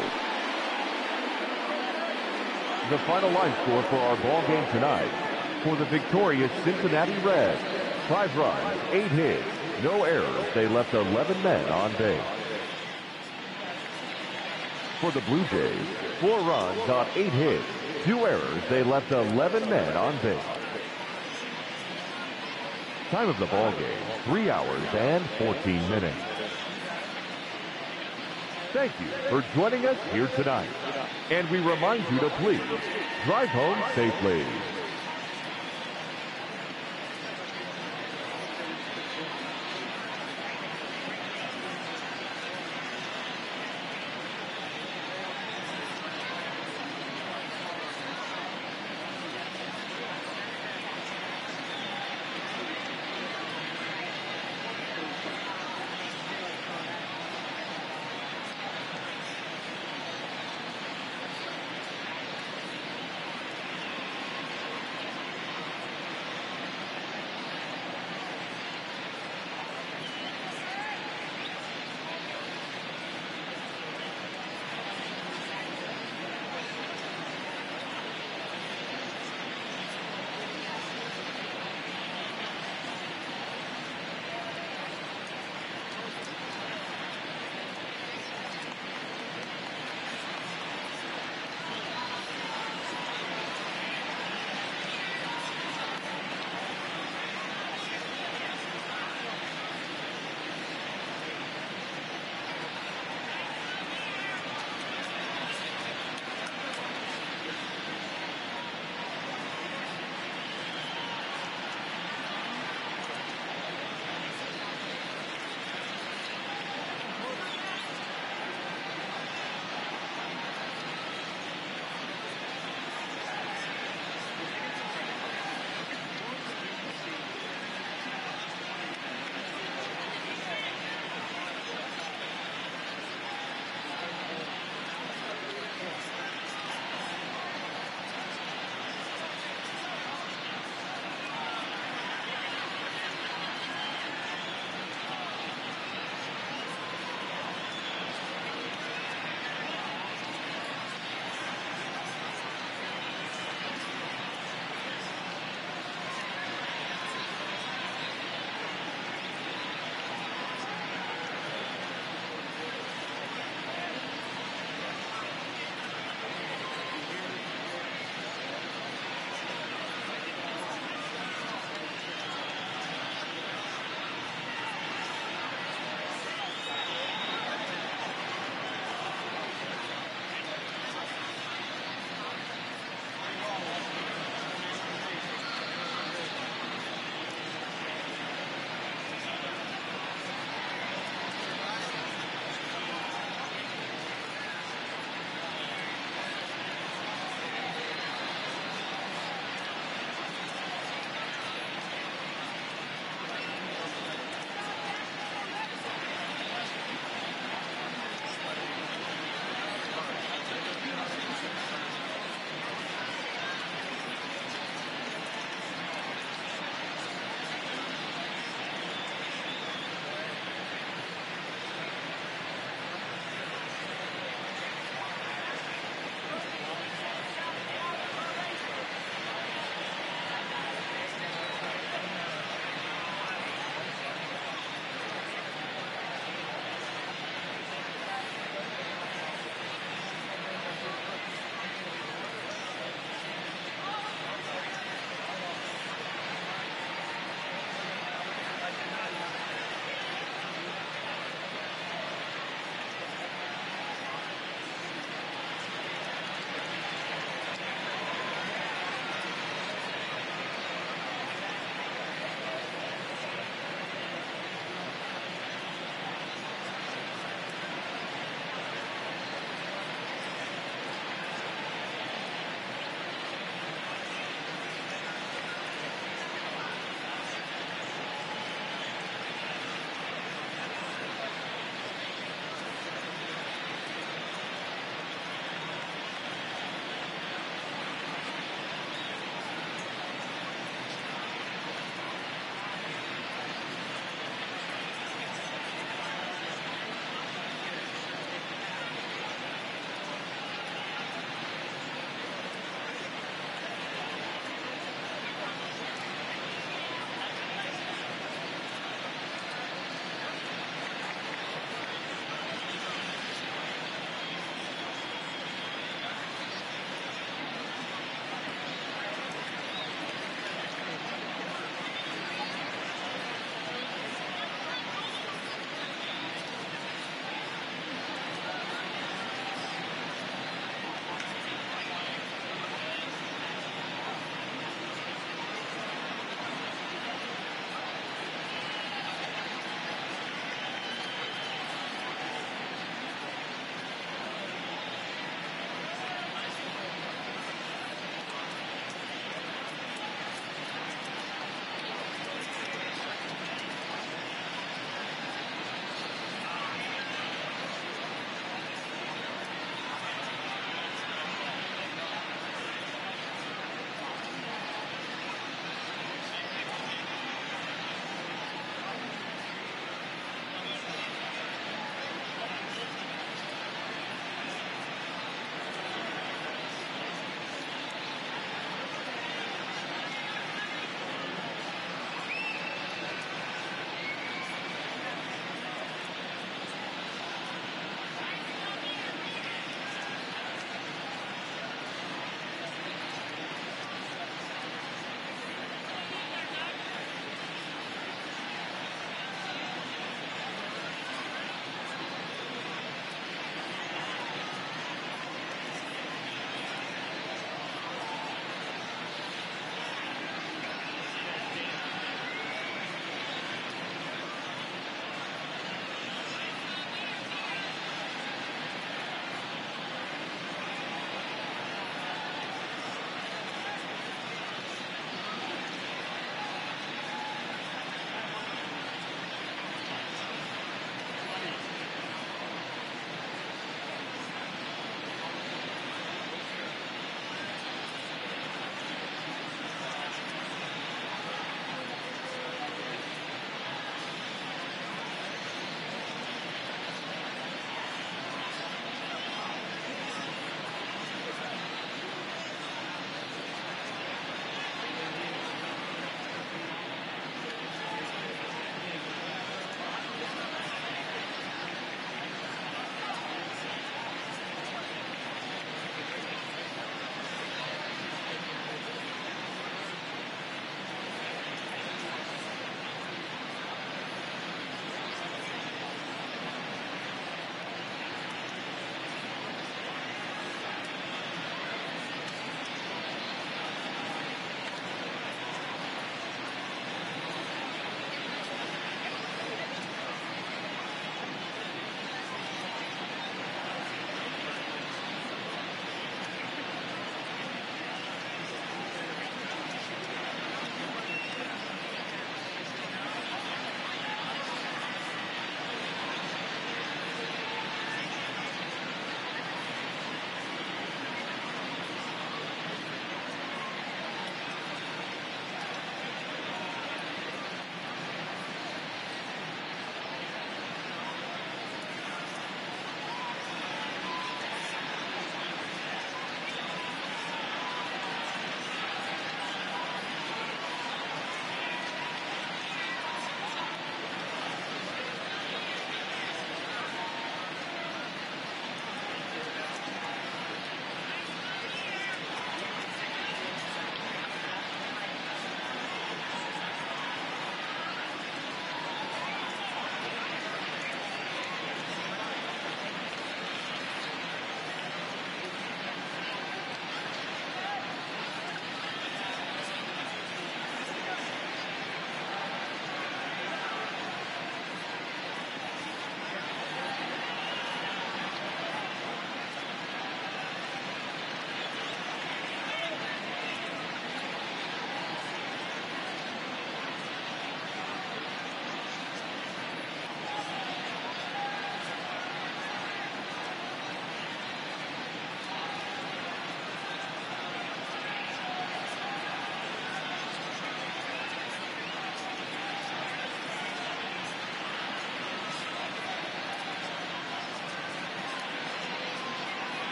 The final line score for our ball game tonight. For the victorious Cincinnati Reds, 5 runs, 8 hits, no errors. They left 11 men on base. For the Blue Jays, 4 runs on 8 hits, 2 errors. They left 11 men on base. Time of the ball game, 3 hours and 14 minutes. Thank you for joining us here tonight. And we remind you to please drive home safely.